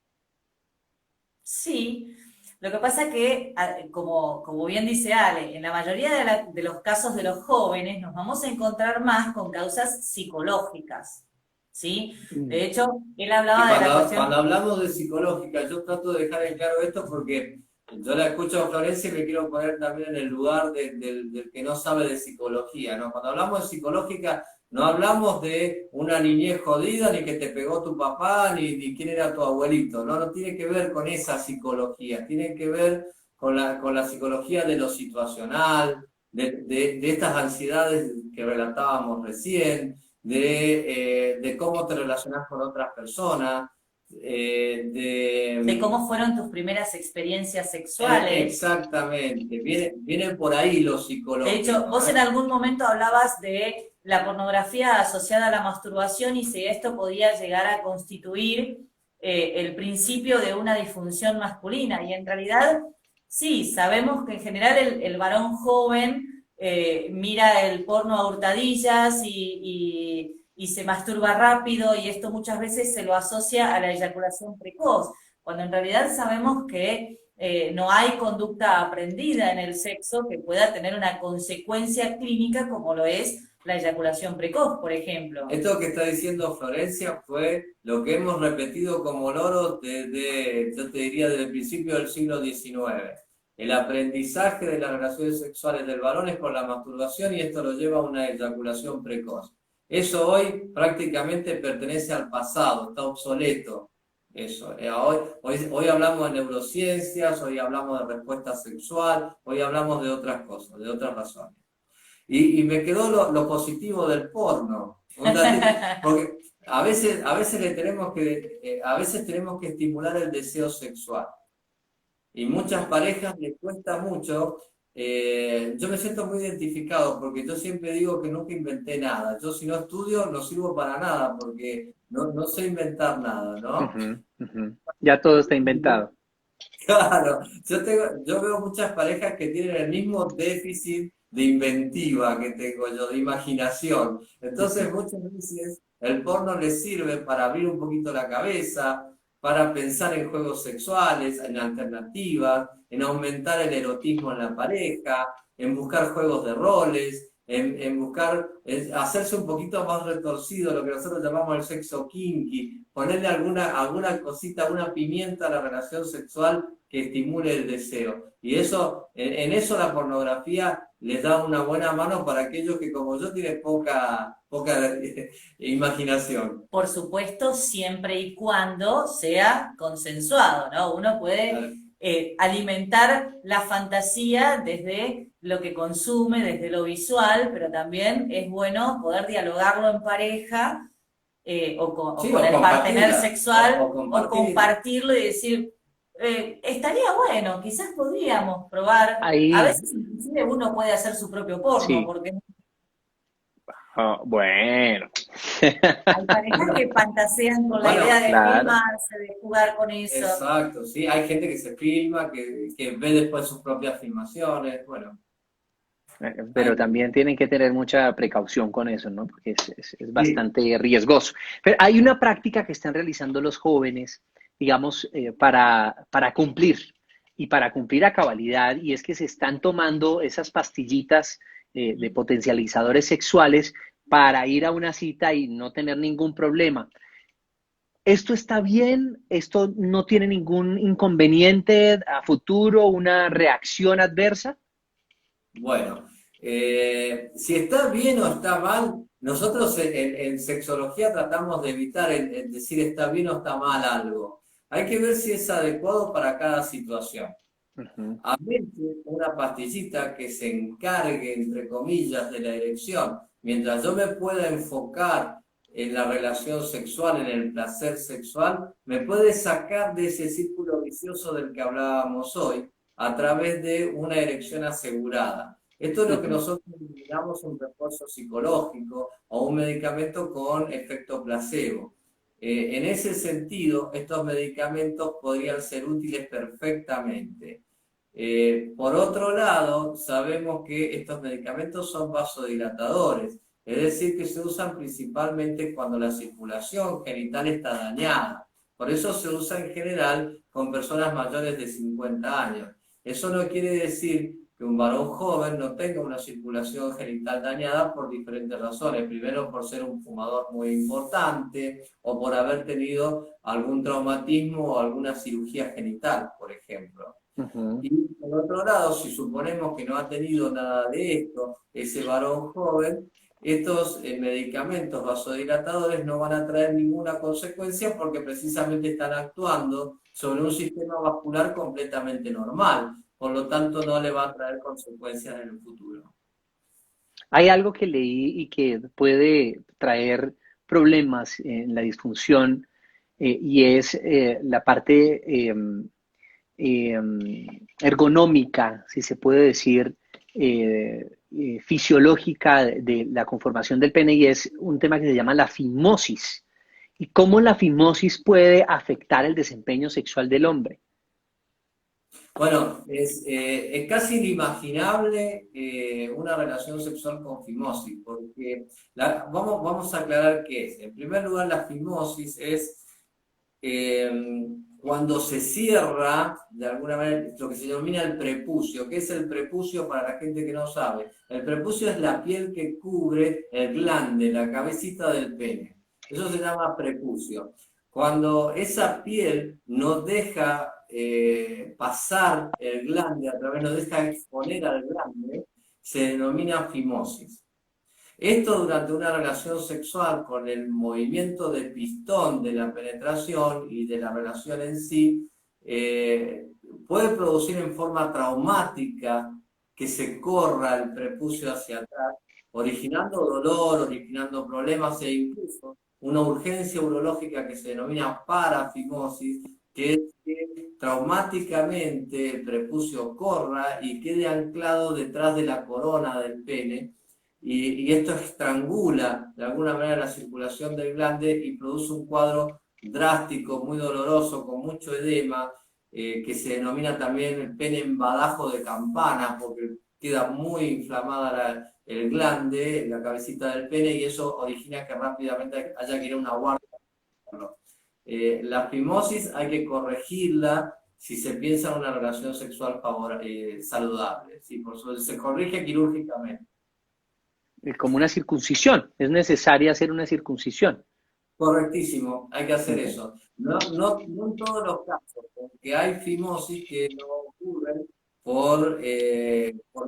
sí. Lo que pasa que, como bien dice Ale, en la mayoría de los casos de los jóvenes nos vamos a encontrar más con causas psicológicas, ¿sí? Mm. De hecho, él Y hablaba de la cuando cuestión. hablamos de psicológica, yo trato de dejar en claro esto porque yo la escucho a Florencia y me quiero poner también en el lugar del que no sabe de psicología, ¿no? Cuando hablamos de psicológica, no hablamos de una niñez jodida, ni que te pegó tu papá, ni quién era tu abuelito, ¿no? No tiene que ver con esa psicología, tiene que ver con la psicología de lo situacional, de estas ansiedades que relatábamos recién, de cómo te relacionas con otras personas, de cómo fueron tus primeras experiencias sexuales. Exactamente, viene por ahí lo psicológico. De hecho, vos en algún momento hablabas de la pornografía asociada a la masturbación y si esto podía llegar a constituir el principio de una disfunción masculina. Y en realidad, sí, sabemos que en general el varón joven mira el porno a hurtadillas y se masturba rápido, y esto muchas veces se lo asocia a la eyaculación precoz, cuando en realidad sabemos que no hay conducta aprendida en el sexo que pueda tener una consecuencia clínica como lo es la eyaculación precoz, por ejemplo. Esto que está diciendo Florencia fue lo que hemos repetido como loros desde, yo te diría, desde el principio del siglo XIX. El aprendizaje de las relaciones sexuales del varón es por la masturbación y esto lo lleva a una eyaculación precoz. Eso hoy prácticamente pertenece al pasado, está obsoleto. Eso. Hoy hablamos de neurociencias, hoy hablamos de respuesta sexual, hoy hablamos de otras cosas, de otras razones. Y me quedó lo positivo del porno. Porque a veces tenemos que estimular el deseo sexual. Y muchas parejas les cuesta mucho. Yo me siento muy identificado porque yo siempre digo que nunca inventé nada. Yo si no estudio no sirvo para nada porque no sé inventar nada, ¿no? Ya todo está inventado. Claro, yo veo muchas parejas que tienen el mismo déficit de inventiva que tengo yo, de imaginación. Entonces muchas veces el porno les sirve para abrir un poquito la cabeza, para pensar en juegos sexuales, en alternativas, en aumentar el erotismo en la pareja, en buscar juegos de roles, en buscar hacerse un poquito más retorcido, lo que nosotros llamamos el sexo kinky, ponerle alguna cosita, una pimienta a la relación sexual que estimule el deseo. Y eso, en eso la pornografía les da una buena mano para aquellos que como yo tienen poca imaginación. Por supuesto, siempre y cuando sea consensuado, ¿no? Uno puede alimentar la fantasía desde lo que consume, desde lo visual, pero también es bueno poder dialogarlo en pareja o con el partener sexual o compartirlo y decir, estaría bueno, quizás podríamos probar. Ahí. A veces inclusive uno puede hacer su propio porno, Sí. porque Bueno. hay parejas que fantasean con la idea de filmarse, de jugar con eso. Exacto, sí, hay gente que se filma, que ve después sus propias filmaciones, bueno. Pero también tienen que tener mucha precaución con eso, ¿no? Porque es bastante riesgoso. Pero hay una práctica que están realizando los jóvenes, digamos, para cumplir y para cumplir a cabalidad, y es que se están tomando esas pastillitas de potencializadores sexuales para ir a una cita y no tener ningún problema. ¿Esto está bien? ¿Esto no tiene ningún inconveniente a futuro, una reacción adversa? Bueno, si está bien o está mal, nosotros en sexología tratamos de evitar el decir está bien o está mal algo. Hay que ver si es adecuado para cada situación. A veces una pastillita que se encargue, entre comillas, de la erección, mientras yo me pueda enfocar en la relación sexual, en el placer sexual, me puede sacar de ese círculo vicioso del que hablábamos hoy a través de una erección asegurada. Esto es lo que nosotros denominamos un refuerzo psicológico o un medicamento con efecto placebo. En ese sentido, estos medicamentos podrían ser útiles perfectamente. Por otro lado, sabemos que estos medicamentos son vasodilatadores, es decir, que se usan principalmente cuando la circulación genital está dañada. Por eso se usa en general con personas mayores de 50 años. Eso no quiere decir que un varón joven no tenga una circulación genital dañada por diferentes razones. Primero, por ser un fumador muy importante o por haber tenido algún traumatismo o alguna cirugía genital, por ejemplo. Y por otro lado, si suponemos que no ha tenido nada de esto, ese varón joven, estos medicamentos vasodilatadores no van a traer ninguna consecuencia porque precisamente están actuando sobre un sistema vascular completamente normal. por lo tanto no le va a traer consecuencias en el futuro. Hay algo que leí y que puede traer problemas en la disfunción y es la parte ergonómica, si se puede decir, fisiológica de la conformación del pene y es un tema que se llama la fimosis y cómo la fimosis puede afectar el desempeño sexual del hombre. Bueno, es casi inimaginable una relación sexual con fimosis, porque vamos a aclarar qué es. En primer lugar, la fimosis es cuando se cierra, de alguna manera, lo que se denomina el prepucio. ¿Qué es el prepucio para la gente que no sabe? El prepucio es la piel que cubre el glande, la cabecita del pene. Eso se llama prepucio. Cuando esa piel no deja pasar el glande a través, no deja exponer al glande, se denomina fimosis. Esto durante una relación sexual con el movimiento de pistón de la penetración y de la relación en sí, puede producir en forma traumática que se corra el prepucio hacia atrás, originando dolor, originando problemas e incluso una urgencia urológica que se denomina parafimosis, que es que traumáticamente el prepucio corra y quede anclado detrás de la corona del pene, y esto estrangula de alguna manera la circulación del glande y produce un cuadro drástico, muy doloroso, con mucho edema, que se denomina también el pene en badajo de campana, porque queda muy inflamada el glande, la cabecita del pene, y eso origina que rápidamente haya que ir a una guardia. La fimosis hay que corregirla si se piensa en una relación sexual saludable. ¿Sí? Por eso se corrige quirúrgicamente. Como una circuncisión, es necesaria hacer una circuncisión. Correctísimo, hay que hacer eso. No en todos los casos, porque hay fimosis que no ocurren por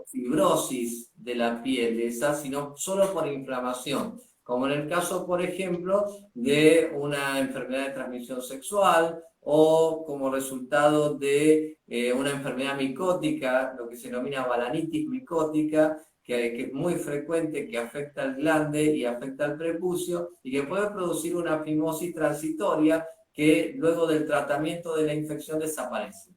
fibrosis de la piel esa, sino solo por inflamación, como en el caso, por ejemplo, de una enfermedad de transmisión sexual o como resultado de una enfermedad micótica, lo que se denomina balanitis micótica, que es muy frecuente, que afecta al glande y afecta al prepucio y que puede producir una fimosis transitoria que luego del tratamiento de la infección desaparece.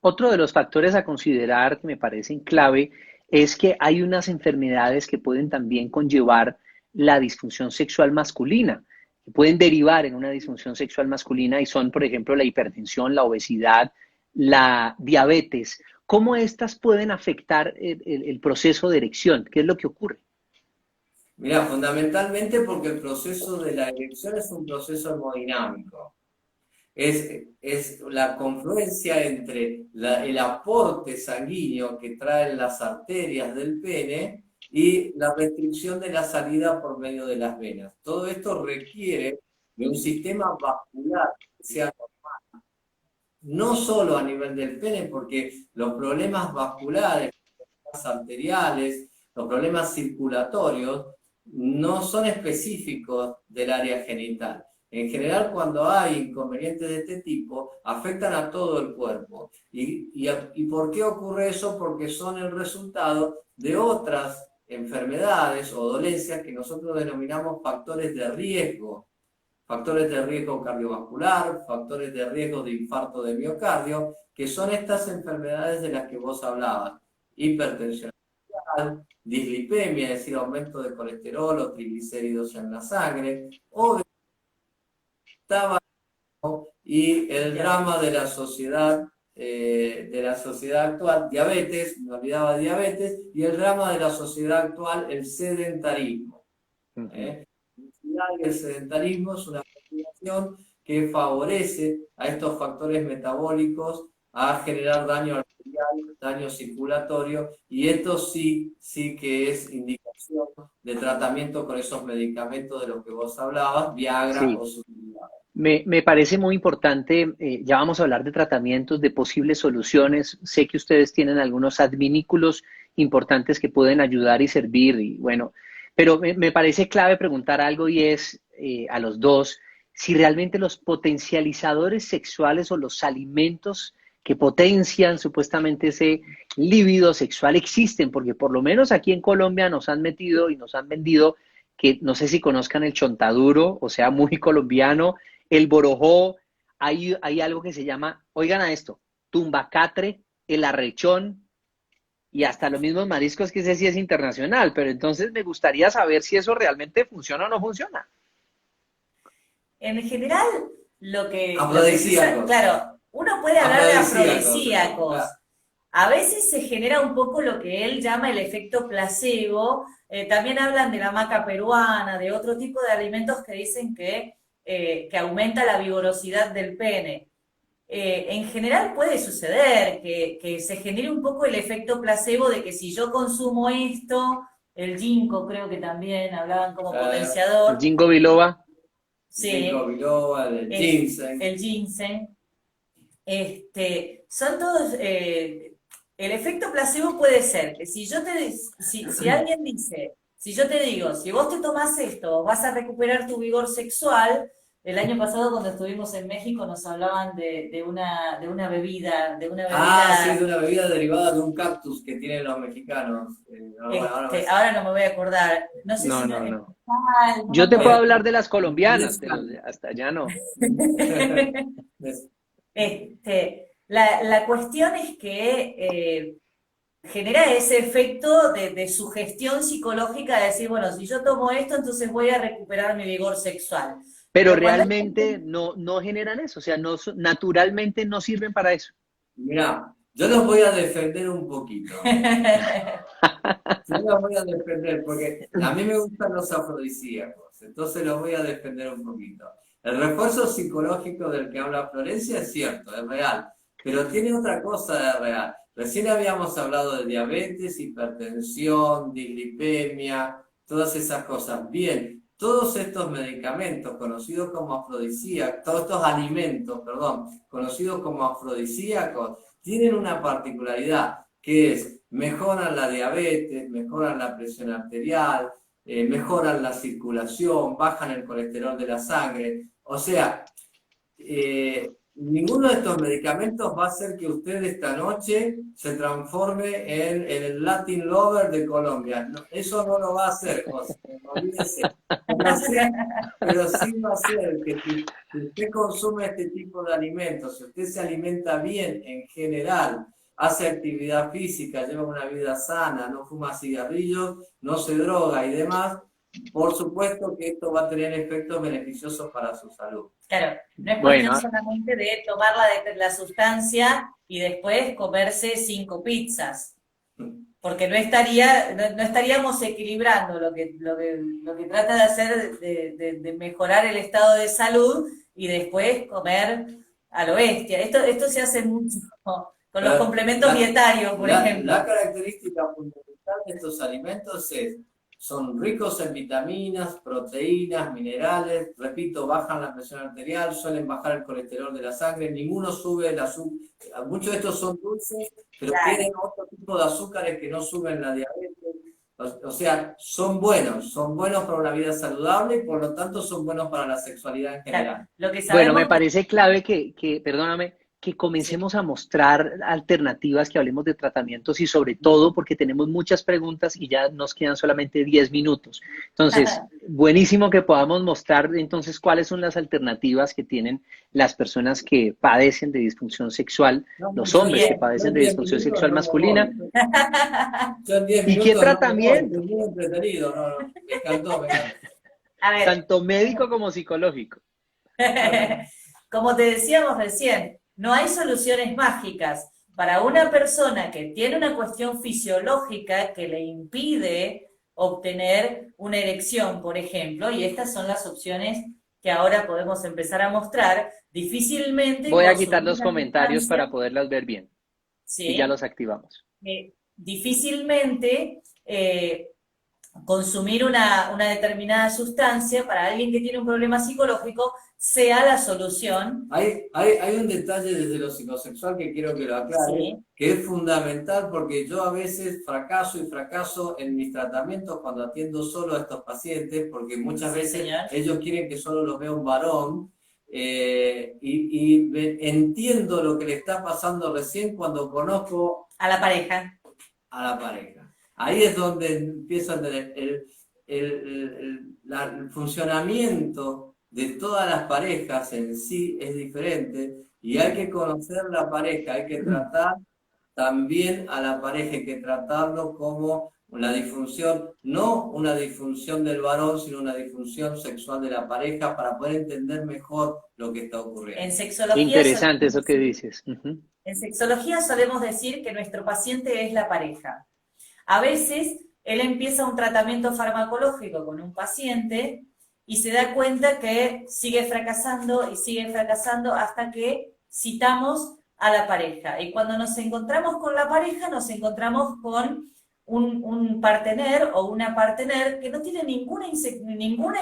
Otro de los factores a considerar que me parecen clave es que hay unas enfermedades que pueden también conllevar la disfunción sexual masculina, que pueden derivar en una disfunción sexual masculina y son, por ejemplo, la hipertensión, la obesidad, la diabetes. ¿Cómo estas pueden afectar el proceso de erección? ¿Qué es lo que ocurre? Mira, fundamentalmente porque el proceso de la erección es un proceso hemodinámico. Es la confluencia entre el aporte sanguíneo que traen las arterias del pene y la restricción de la salida por medio de las venas. Todo esto requiere de un sistema vascular que sea normal, no solo a nivel del pene, porque los problemas vasculares, los problemas arteriales, los problemas circulatorios, no son específicos del área genital. En general, cuando hay inconvenientes de este tipo, afectan a todo el cuerpo. ¿Y por qué ocurre eso? Porque son el resultado de otras enfermedades o dolencias que nosotros denominamos factores de riesgo cardiovascular, factores de riesgo de infarto de miocardio, que son estas enfermedades de las que vos hablabas: hipertensión arterial, dislipemia, es decir, aumento de colesterol o triglicéridos en la sangre, obesidad, tabaco y el drama de la sociedad actual, diabetes, me olvidaba de diabetes, y el drama de la sociedad actual, el sedentarismo. El sedentarismo es una combinación que favorece a estos factores metabólicos a generar daño arterial, daño circulatorio, y esto sí que es indicación de tratamiento con esos medicamentos de los que vos hablabas, Viagra Sí. o Sudafed. Me parece muy importante, ya vamos a hablar de tratamientos, de posibles soluciones. Sé que ustedes tienen algunos adminículos importantes que pueden ayudar y servir, y bueno, pero me parece clave preguntar algo y es a los dos si realmente los potencializadores sexuales o los alimentos que potencian supuestamente ese líbido sexual existen, porque por lo menos aquí en Colombia nos han metido y nos han vendido que no sé si conozcan el chontaduro, o sea, muy colombiano, el borojó, hay algo que se llama, oigan a esto, tumbacatre, el arrechón y hasta los mismos mariscos, que ese sí es internacional, pero entonces me gustaría saber si eso realmente funciona o no funciona. En general, lo que... Afrodisíacos. Claro, uno puede hablar de Afrodisíacos. afrodisíacos. A veces se genera un poco lo que él llama el efecto placebo. También hablan de la maca peruana, de otro tipo de alimentos que dicen que aumenta la vigorosidad del pene. En general puede suceder que se genere un poco el efecto placebo de que si yo consumo esto, el ginkgo creo que también hablaban como potenciador. El ginkgo biloba. Sí, Ginkgo biloba, el ginseng. El ginseng. Son todos... el efecto placebo puede ser que si alguien dice, si yo te digo, si vos te tomás esto, vas a recuperar tu vigor sexual. El año pasado cuando estuvimos en México nos hablaban de una bebida, Sí, de una bebida derivada de un cactus que tienen los mexicanos. Ahora no me voy a acordar. No sé si no. Yo te puedo hablar de las colombianas, pero hasta allá no. La cuestión es que genera ese efecto de sugestión psicológica de decir, bueno, si yo tomo esto, entonces voy a recuperar mi vigor sexual. Pero realmente no generan eso, o sea, naturalmente no sirven para eso. Mirá, yo los voy a defender un poquito. Yo los voy a defender porque a mí me gustan los afrodisíacos, entonces los voy a defender un poquito. El refuerzo psicológico del que habla Florencia es cierto, es real, pero tiene otra cosa de real. Recién habíamos hablado de diabetes, hipertensión, dislipemia, todas esas cosas. Bien, todos estos medicamentos conocidos como afrodisíacos, todos estos alimentos, conocidos como afrodisíacos, tienen una particularidad que es mejoran la diabetes, mejoran la presión arterial, mejoran la circulación, bajan el colesterol de la sangre. O sea, ninguno de estos medicamentos va a hacer que usted esta noche se transforme en el Latin Lover de Colombia. No, eso no lo va a hacer, José, olvídese. Pero sí va a ser que si usted consume este tipo de alimentos, si usted se alimenta bien en general, hace actividad física, lleva una vida sana, no fuma cigarrillos, no se droga y demás, por supuesto que esto va a tener efectos beneficiosos para su salud. Claro, no es cuestión solamente de tomar la sustancia y después comerse 5 pizzas, porque no estaríamos equilibrando lo que trata de hacer de mejorar el estado de salud y después comer a lo bestia. Esto se hace mucho con los complementos dietarios, por ejemplo. La característica fundamental de estos alimentos son ricos en vitaminas, proteínas, minerales, repito, bajan la presión arterial, suelen bajar el colesterol de la sangre, ninguno sube el azúcar, muchos de estos son dulces, pero tienen otro tipo de azúcares que no suben la diabetes, o sea, son buenos para una vida saludable y por lo tanto son buenos para la sexualidad en general. Bueno, me parece clave que perdóname, que comencemos a mostrar alternativas, que hablemos de tratamientos y sobre todo porque tenemos muchas preguntas y ya nos quedan solamente 10 minutos. Entonces, buenísimo que podamos mostrar entonces cuáles son las alternativas que tienen las personas que padecen de disfunción sexual, los hombres que padecen de disfunción sexual masculina. ¿Y qué tratamiento? Muy entretenido, me encantó. Tanto médico como psicológico. Como te decíamos recién, no hay soluciones mágicas. Para una persona que tiene una cuestión fisiológica que le impide obtener una erección, por ejemplo, y estas son las opciones que ahora podemos empezar a mostrar, difícilmente... Voy a quitar los comentarios para poderlas ver bien. Sí, y ya los activamos. Difícilmente consumir una determinada sustancia para alguien que tiene un problema psicológico sea la solución. Hay un detalle desde lo psicosexual que quiero que lo aclare, que es fundamental porque yo a veces fracaso en mis tratamientos cuando atiendo solo a estos pacientes, porque muchas veces ellos quieren que solo los vea un varón, entiendo lo que le está pasando recién cuando conozco A la pareja. a la pareja. Ahí es donde empieza el funcionamiento de todas las parejas en sí es diferente y hay que conocer la pareja, hay que tratar también a la pareja, hay que tratarlo como una disfunción, no una disfunción del varón, sino una disfunción sexual de la pareja para poder entender mejor lo que está ocurriendo. En sexología Interesante eso que dices. En sexología solemos decir que nuestro paciente es la pareja. A veces él empieza un tratamiento farmacológico con un paciente y se da cuenta que sigue fracasando hasta que citamos a la pareja. Y cuando nos encontramos con la pareja, nos encontramos con un partener o una partener que no tiene ninguna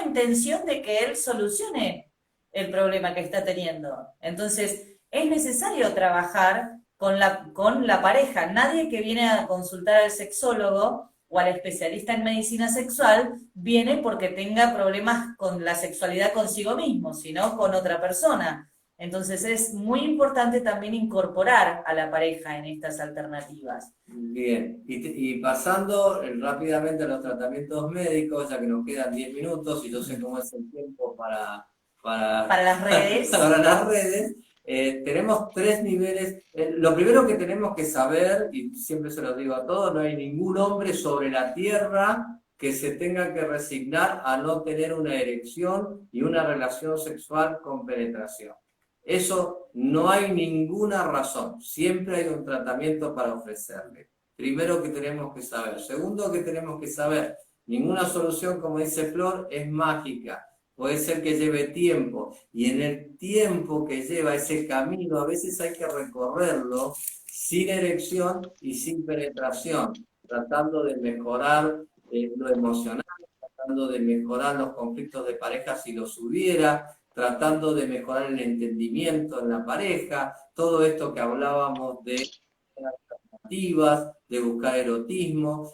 intención de que él solucione el problema que está teniendo. Entonces, es necesario trabajar con la pareja. Nadie que viene a consultar al sexólogo o al especialista en medicina sexual viene porque tenga problemas con la sexualidad consigo mismo, sino con otra persona. Entonces es muy importante también incorporar a la pareja en estas alternativas. Bien, y pasando rápidamente a los tratamientos médicos, ya que nos quedan 10 minutos y yo sé cómo es el tiempo para las redes. Para las redes, tenemos 3 niveles. Lo primero que tenemos que saber, y siempre se lo digo a todos, no hay ningún hombre sobre la tierra que se tenga que resignar a no tener una erección y una relación sexual con penetración. Eso no hay ninguna razón, siempre hay un tratamiento para ofrecerle. Primero que tenemos que saber. Segundo que tenemos que saber, ninguna solución, como dice Flor, es mágica. Puede ser que lleve tiempo, y en el tiempo que lleva ese camino, a veces hay que recorrerlo sin erección y sin penetración, tratando de mejorar lo emocional, tratando de mejorar los conflictos de pareja si los hubiera, tratando de mejorar el entendimiento en la pareja, todo esto que hablábamos de alternativas, de buscar erotismo,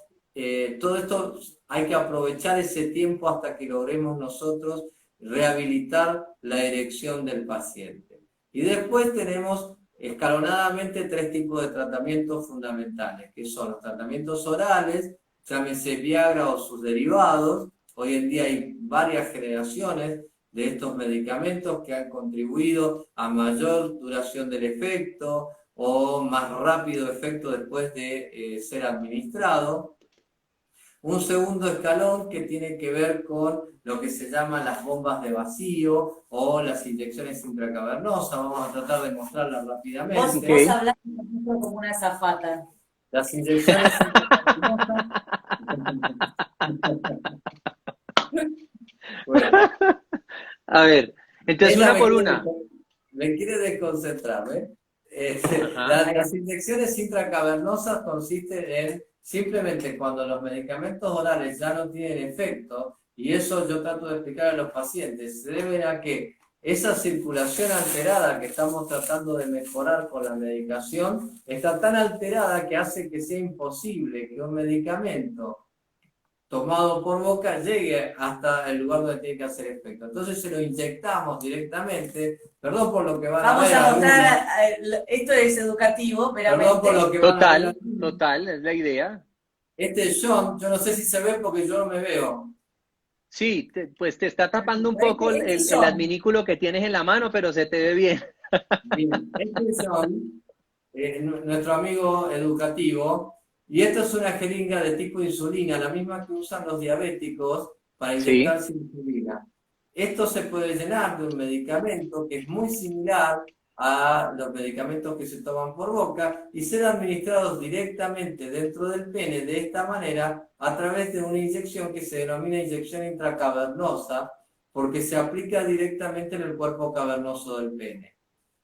todo esto hay que aprovechar ese tiempo hasta que logremos nosotros rehabilitar la erección del paciente. Y después tenemos escalonadamente 3 tipos de tratamientos fundamentales, que son los tratamientos orales, llámese Viagra o sus derivados. Hoy en día hay varias generaciones de estos medicamentos que han contribuido a mayor duración del efecto o más rápido efecto después de ser administrado. Un segundo escalón que tiene que ver con lo que se llaman las bombas de vacío o las inyecciones intracavernosas. Vamos a tratar de mostrarlas rápidamente. Vos hablás como una azafata. Las inyecciones intracavernosas. Bueno. A ver, entonces una por una. Me quiere desconcentrar, ¿eh? Las inyecciones intracavernosas consisten en simplemente cuando los medicamentos orales ya no tienen efecto, y eso yo trato de explicar a los pacientes, se debe a que esa circulación alterada que estamos tratando de mejorar con la medicación está tan alterada que hace que sea imposible que un medicamento tomado por boca llegue hasta el lugar donde tiene que hacer efecto. Entonces se lo inyectamos directamente. Perdón por lo que van a ver. Vamos a mostrar, esto es educativo, pero perdón por lo que van a ver. Total, es la idea. Este es John, yo no sé si se ve porque yo no me veo. Sí, pues te está tapando un poco el adminículo que tienes en la mano, pero se te ve bien. Bien, este es John, nuestro amigo educativo. Y esto es una jeringa de tipo insulina, la misma que usan los diabéticos para inyectarse insulina. Esto se puede llenar de un medicamento que es muy similar a los medicamentos que se toman por boca y ser administrados directamente dentro del pene de esta manera a través de una inyección que se denomina inyección intracavernosa porque se aplica directamente en el cuerpo cavernoso del pene.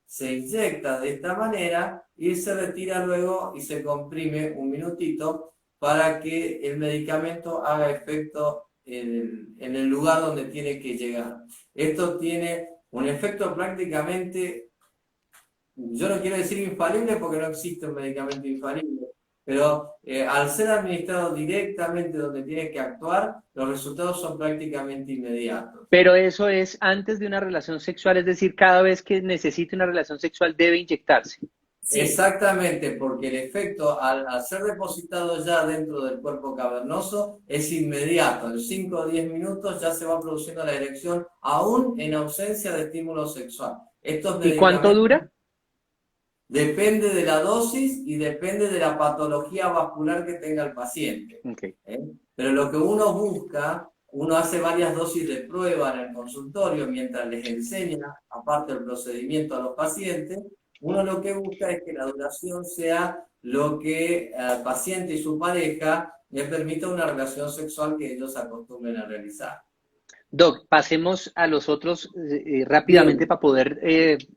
Se inyecta de esta manera y se retira luego y se comprime un minutito para que el medicamento haga efecto en el lugar donde tiene que llegar. Esto tiene un efecto prácticamente, yo no quiero decir infalible porque no existe un medicamento infalible, pero al ser administrado directamente donde tiene que actuar, los resultados son prácticamente inmediatos. Pero eso es antes de una relación sexual, es decir, cada vez que necesite una relación sexual debe inyectarse. Sí. Exactamente, porque el efecto al ser depositado ya dentro del cuerpo cavernoso es inmediato. En 5 o 10 minutos ya se va produciendo la erección, aún en ausencia de estímulo sexual. Estos ¿Y cuánto medicamentos dura? depende de la dosis y depende de la patología vascular que tenga el paciente. Okay. Pero lo que uno busca, uno hace varias dosis de prueba en el consultorio mientras les enseña, aparte del procedimiento a los pacientes, uno lo que busca es que la duración sea lo que al paciente y su pareja les permita una relación sexual que ellos acostumbren a realizar. Doc, pasemos a los otros rápidamente Bien. para poder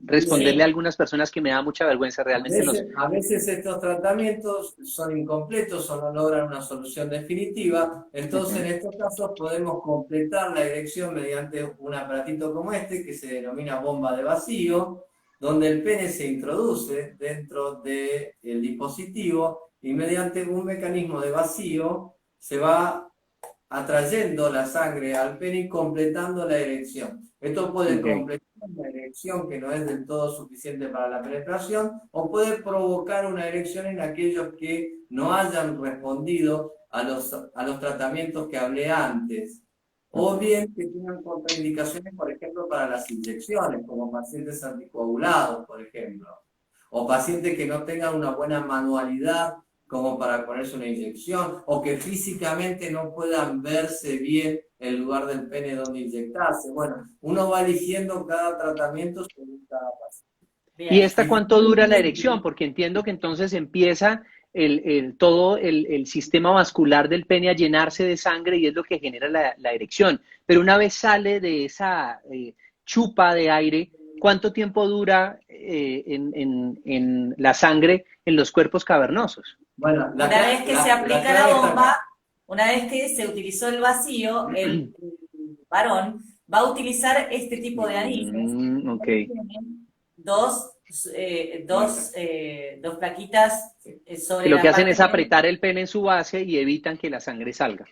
responderle Sí. a algunas personas que me da mucha vergüenza realmente. A veces estos tratamientos son incompletos o no logran una solución definitiva, entonces en estos casos podemos completar la erección mediante un aparatito como este que se denomina bomba de vacío, donde el pene se introduce dentro del dispositivo y mediante un mecanismo de vacío se va atrayendo la sangre al pene y completando la erección. Esto puede completar una erección que no es del todo suficiente para la penetración o puede provocar una erección en aquellos que no hayan respondido a los tratamientos que hablé antes. O bien que tengan contraindicaciones, por ejemplo, para las inyecciones, como pacientes anticoagulados, por ejemplo. O pacientes que no tengan una buena manualidad como para ponerse una inyección, o que físicamente no puedan verse bien el lugar del pene donde inyectarse. Bueno, uno va eligiendo cada tratamiento según cada paciente. Bien. ¿Y esta cuánto dura la erección? Porque entiendo que entonces empieza todo el sistema vascular del pene a llenarse de sangre y es lo que genera la erección. Pero una vez sale de esa chupa de aire, ¿cuánto tiempo dura en la sangre en los cuerpos cavernosos? Bueno, Una vez que se aplica la bomba, una vez que se utilizó el vacío, el varón va a utilizar este tipo de anillos. Okay. Dos plaquitas sobre Que lo la que hacen parte es apretar el pene en su base y evitan que la sangre salga.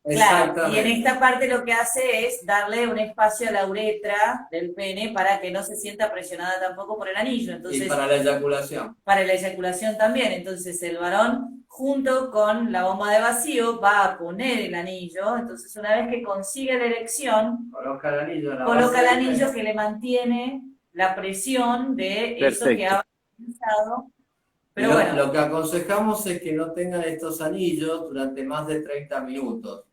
Claro, y en esta parte lo que hace es darle un espacio a la uretra del pene para que no se sienta presionada tampoco por el anillo. Entonces, y para la eyaculación. Para la eyaculación también. Entonces el varón, junto con la bomba de vacío, va a poner el anillo. Entonces una vez que consigue la erección, Coloca el anillo, en la coloca base el del anillo pene. que le mantiene la presión de eso Perfecto. que ha utilizado. Pero Pero bueno, lo que aconsejamos es que no tengan estos anillos durante más de 30 minutos.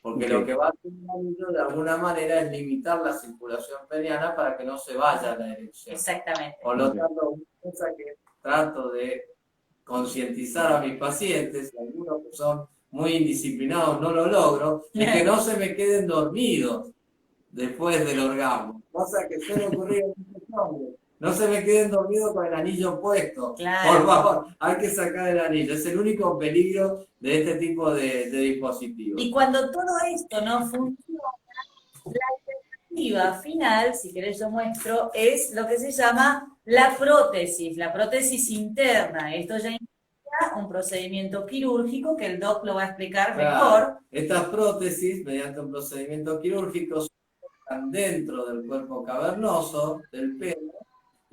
Porque Okay. lo que va a hacer el anillo de alguna manera es limitar la circulación peniana para que no se vaya la erección. exactamente. Por lo tanto, una cosa que trato de concientizar a mis pacientes, algunos que son muy indisciplinados no lo logro, es que no se me queden dormidos después del orgasmo. Cosa que suele ocurrir en muchos hombres. No se me queden dormidos con el anillo puesto. Claro. Por favor, hay que sacar el anillo. Es el único peligro de este tipo de dispositivos. Y cuando todo esto no funciona, la alternativa final, si querés yo muestro, es lo que se llama la prótesis interna. Esto ya implica un procedimiento quirúrgico que el doc lo va a explicar mejor. Estas prótesis, mediante un procedimiento quirúrgico, están dentro del cuerpo cavernoso del pene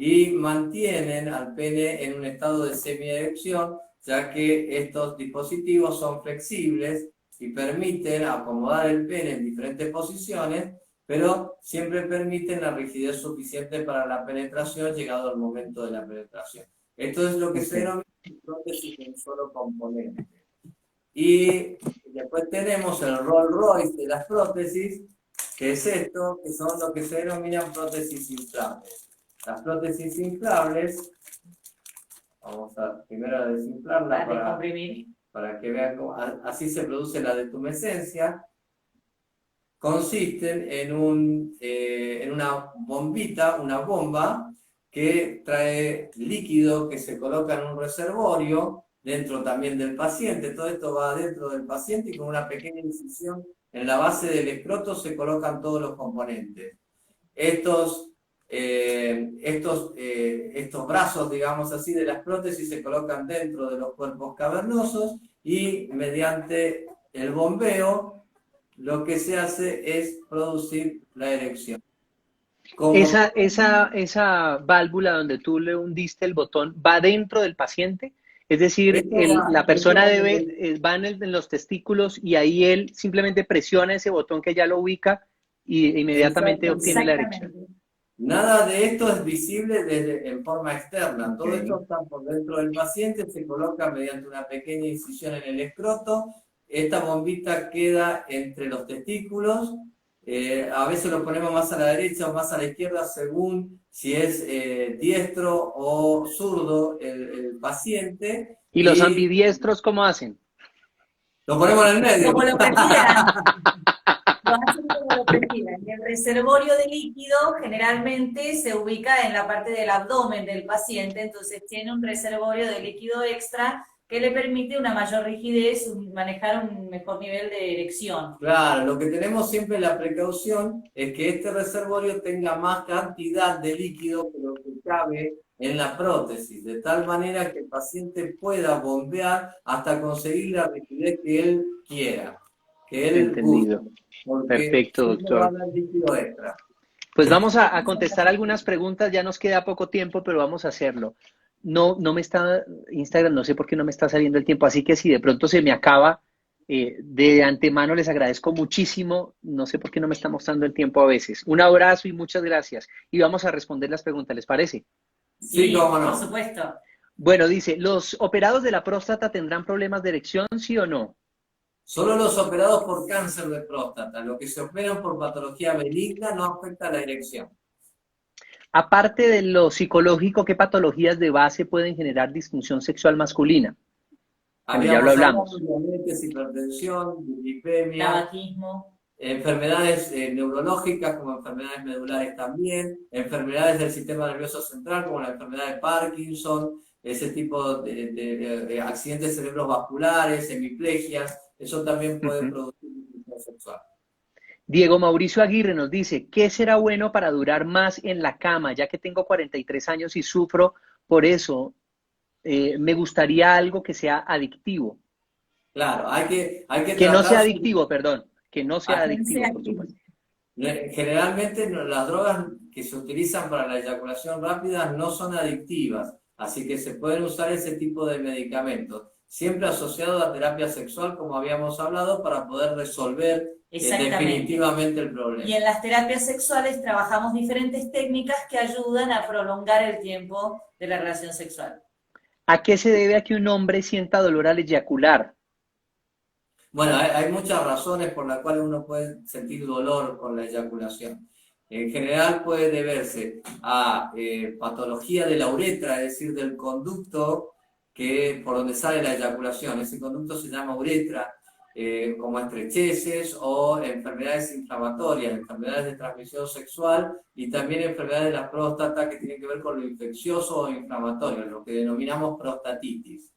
y mantienen al pene en un estado de semierección, ya que estos dispositivos son flexibles y permiten acomodar el pene en diferentes posiciones, pero siempre permiten la rigidez suficiente para la penetración llegado el momento de la penetración. Esto es lo que se denomina prótesis de un solo componente. Y después tenemos el Rolls Royce de las prótesis, que es esto, que son lo que se denominan prótesis inflables. Las prótesis inflables, vamos a primero desinflarla para que vean cómo así se produce la detumescencia. Consisten en una bombita, una bomba, que trae líquido que se coloca en un reservorio dentro también del paciente. Todo esto va dentro del paciente y con una pequeña incisión en la base del escroto se colocan todos los componentes. Estos estos brazos, digamos así, de las prótesis se colocan dentro de los cuerpos cavernosos y mediante el bombeo lo que se hace es producir la erección. Esa válvula donde tú le hundiste el botón, ¿va dentro del paciente? Es decir, la persona va en los testículos y ahí él simplemente presiona ese botón que ya lo ubica y inmediatamente obtiene la erección. Nada de esto es visible en forma externa. Todo esto está por dentro del paciente, se coloca mediante una pequeña incisión en el escroto. Esta bombita queda entre los testículos. A veces lo ponemos más a la derecha o más a la izquierda según si es diestro o zurdo el paciente. ¿Y los ambidiestros cómo hacen? Lo ponemos en el medio. Como lo prefieran. Lo hacen como lo prefieran. El reservorio de líquido generalmente se ubica en la parte del abdomen del paciente, entonces tiene un reservorio de líquido extra que le permite una mayor rigidez, manejar un mejor nivel de erección. Claro, lo que tenemos siempre la precaución es que este reservorio tenga más cantidad de líquido que lo que cabe en la prótesis, de tal manera que el paciente pueda bombear hasta conseguir la rigidez que él quiera. Que él Entendido. Perfecto, doctor. Pues vamos a contestar algunas preguntas, ya nos queda poco tiempo, pero vamos a hacerlo. No me está, Instagram, no sé por qué no me está saliendo el tiempo, así que si de pronto se me acaba, de antemano les agradezco muchísimo, no sé por qué no me está mostrando el tiempo a veces. Un abrazo y muchas gracias. Y vamos a responder las preguntas, ¿les parece? Sí, cómo no. Por supuesto. Bueno, dice, ¿los operados de la próstata tendrán problemas de erección, sí o no? Solo los operados por cáncer de próstata, los que se operan por patología benigna no afecta a la erección. Aparte de lo psicológico, ¿qué patologías de base pueden generar disfunción sexual masculina? Bueno, ya lo hablamos. Diabetes, hipertensión, dislipemia, Tabaquismo. Enfermedades neurológicas como enfermedades medulares también, enfermedades del sistema nervioso central como la enfermedad de Parkinson, ese tipo de accidentes cerebrovasculares, hemiplegias, eso también puede producir disfunción sexual. Diego Mauricio Aguirre nos dice, ¿qué será bueno para durar más en la cama? Ya que tengo 43 años y sufro por eso, me gustaría algo que sea adictivo. Claro, hay que Que no sea adictivo, perdón, que no sea adictivo, sea por supuesto. Generalmente las drogas que se utilizan para la eyaculación rápida no son adictivas, así que se pueden usar ese tipo de medicamentos, siempre asociado a terapia sexual, como habíamos hablado, para poder resolver definitivamente el problema. Y en las terapias sexuales trabajamos diferentes técnicas que ayudan a prolongar el tiempo de la relación sexual. ¿A qué se debe a que un hombre sienta dolor al eyacular? Bueno, hay muchas razones por las cuales uno puede sentir dolor con la eyaculación. En general puede deberse a patología de la uretra, es decir, del conducto por donde sale la eyaculación. Ese conducto se llama uretra, como estrecheces o enfermedades inflamatorias, enfermedades de transmisión sexual y también enfermedades de la próstata que tienen que ver con lo infeccioso o inflamatorio, lo que denominamos prostatitis.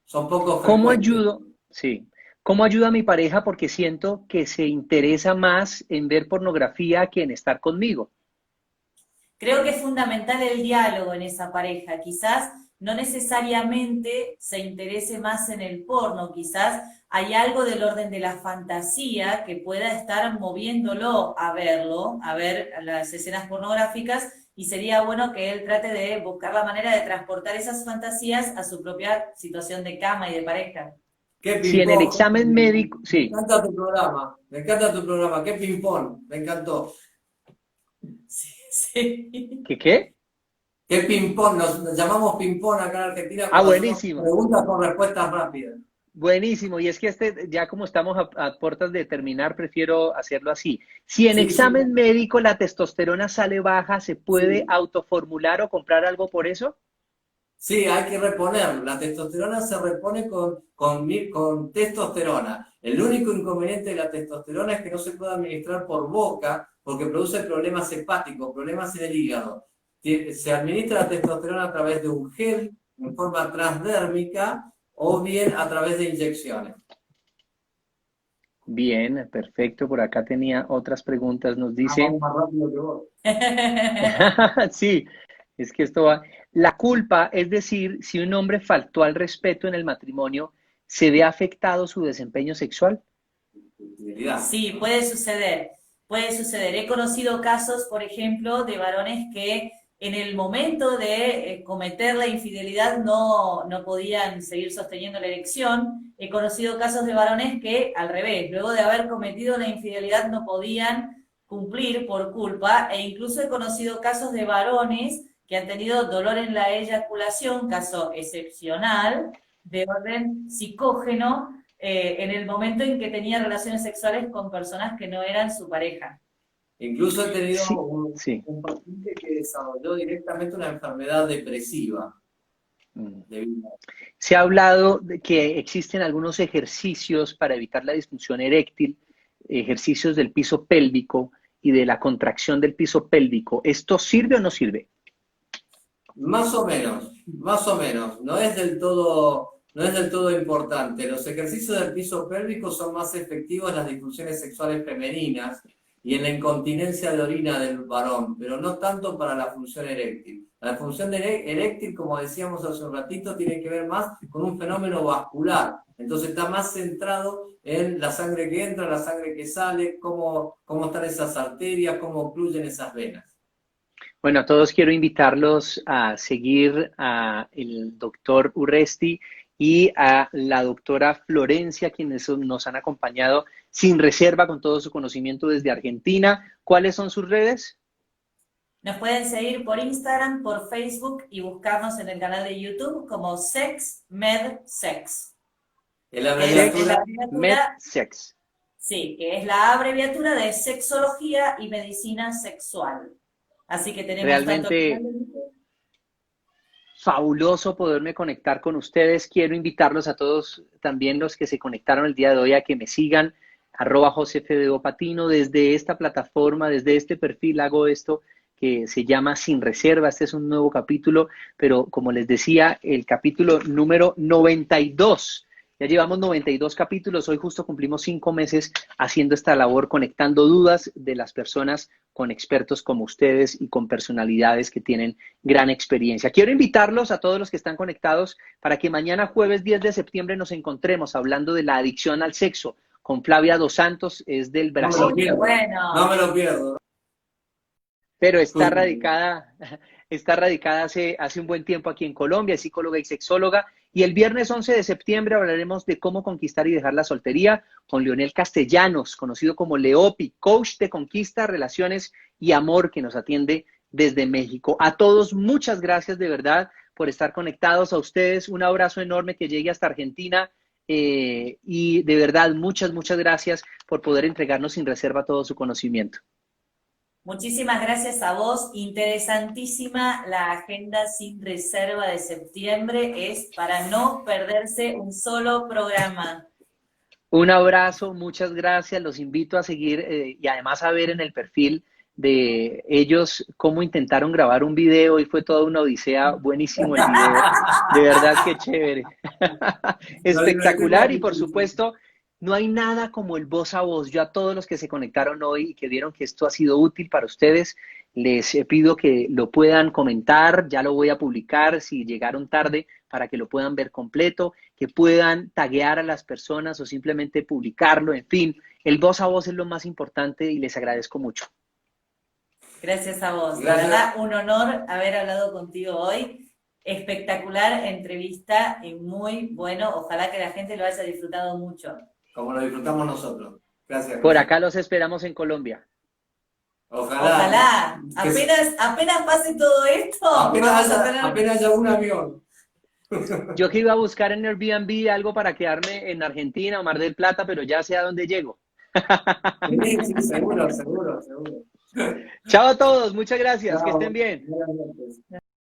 Son poco frecuentes. ¿Cómo ayudo? Sí. ¿Cómo ayuda a mi pareja? Porque siento que se interesa más en ver pornografía que en estar conmigo. Creo que es fundamental el diálogo en esa pareja. Quizás no necesariamente se interese más en el porno, quizás hay algo del orden de la fantasía que pueda estar moviéndolo a verlo, a ver las escenas pornográficas, y sería bueno que él trate de buscar la manera de transportar esas fantasías a su propia situación de cama y de pareja. Si en el examen médico, sí. Me encanta tu programa, qué ping-pong, me encantó. Sí. ¿Qué? ¿Qué ping-pong? Nos llamamos ping-pong acá en Argentina. Buenísimo. Preguntas con respuestas rápidas. Buenísimo, y es que ya como estamos a puertas de terminar, prefiero hacerlo así. Si en examen médico la testosterona sale baja, ¿se puede autoformular o comprar algo por eso? Sí, hay que reponer. La testosterona se repone con testosterona. El único inconveniente de la testosterona es que no se puede administrar por boca porque produce problemas hepáticos, problemas en el hígado. Se administra la testosterona a través de un gel en forma transdérmica o bien a través de inyecciones. Bien, perfecto. Por acá tenía otras preguntas. Nos dice, Vamos más rápido que vos. sí, es que esto va. La culpa, es decir, si un hombre faltó al respeto en el matrimonio, ¿se ve afectado su desempeño sexual? Infidelidad. Sí, puede suceder, puede suceder. He conocido casos, por ejemplo, de varones que en el momento de cometer la infidelidad no podían seguir sosteniendo la erección. He conocido casos de varones que, al revés, luego de haber cometido la infidelidad no podían cumplir por culpa, e incluso he conocido casos de varones que han tenido dolor en la eyaculación, caso excepcional, de orden psicógeno, en el momento en que tenía relaciones sexuales con personas que no eran su pareja. Incluso he tenido Sí, sí. un paciente que desarrolló directamente una enfermedad depresiva. Debido a... Se ha hablado de que existen algunos ejercicios para evitar la disfunción eréctil, ejercicios del piso pélvico y de la contracción del piso pélvico. ¿Esto sirve o no sirve? Más o menos, más o menos. No es del todo importante. Los ejercicios del piso pélvico son más efectivos en las disfunciones sexuales femeninas y en la incontinencia de orina del varón, pero no tanto para la función eréctil. La función eréctil, como decíamos hace un ratito, tiene que ver más con un fenómeno vascular. Entonces está más centrado en la sangre que entra, la sangre que sale, cómo están esas arterias, cómo fluyen esas venas. Bueno, a todos quiero invitarlos a seguir a el doctor Urresti y a la doctora Florencia, quienes nos han acompañado sin reserva con todo su conocimiento desde Argentina. ¿Cuáles son sus redes? Nos pueden seguir por Instagram, por Facebook y buscarnos en el canal de YouTube como SexMedSex. En la abreviatura, MedSex. sí, que es la abreviatura de sexología y medicina sexual. Así que tenemos realmente fabuloso poderme conectar con ustedes. Quiero invitarlos a todos, también los que se conectaron el día de hoy, a que me sigan, @JosefDeOpatino. Desde esta plataforma, desde este perfil hago esto que se llama Sin Reserva. Este es un nuevo capítulo, pero como les decía, el capítulo número 92. Ya llevamos 92 capítulos, hoy justo cumplimos 5 meses haciendo esta labor, conectando dudas de las personas con expertos como ustedes y con personalidades que tienen gran experiencia. Quiero invitarlos a todos los que están conectados para que mañana jueves 10 de septiembre nos encontremos hablando de la adicción al sexo con Flavia Dos Santos, es del Brasil. No me lo pierdo. Pero está radicada hace un buen tiempo aquí en Colombia, es psicóloga y sexóloga. Y el viernes 11 de septiembre hablaremos de cómo conquistar y dejar la soltería con Leonel Castellanos, conocido como Leopi, coach de conquista, relaciones y amor, que nos atiende desde México. A todos, muchas gracias de verdad por estar conectados. A ustedes, un abrazo enorme que llegue hasta Argentina. Y de verdad, muchas gracias por poder entregarnos sin reserva todo su conocimiento. Muchísimas gracias a vos. Interesantísima la agenda Sin Reserva de septiembre. Es para no perderse un solo programa. Un abrazo, muchas gracias. Los invito a seguir y además a ver en el perfil de ellos cómo intentaron grabar un video y fue toda una odisea. Buenísimo el video. De verdad que chévere. Espectacular y por supuesto... No hay nada como el voz a voz. Yo a todos los que se conectaron hoy y que vieron que esto ha sido útil para ustedes, les pido que lo puedan comentar, ya lo voy a publicar si llegaron tarde para que lo puedan ver completo, que puedan taguear a las personas o simplemente publicarlo, en fin. El voz a voz es lo más importante y les agradezco mucho. Gracias a vos. La verdad, un honor haber hablado contigo hoy. Espectacular entrevista y muy bueno. Ojalá que la gente lo haya disfrutado mucho. Como lo disfrutamos nosotros. Gracias. Por acá los esperamos en Colombia. Ojalá. Apenas pase todo esto. Apenas haya un avión. Yo que iba a buscar en Airbnb algo para quedarme en Argentina o Mar del Plata, pero ya sé a dónde llego. Sí, seguro. Chao a todos, muchas gracias, Chao. que estén bien.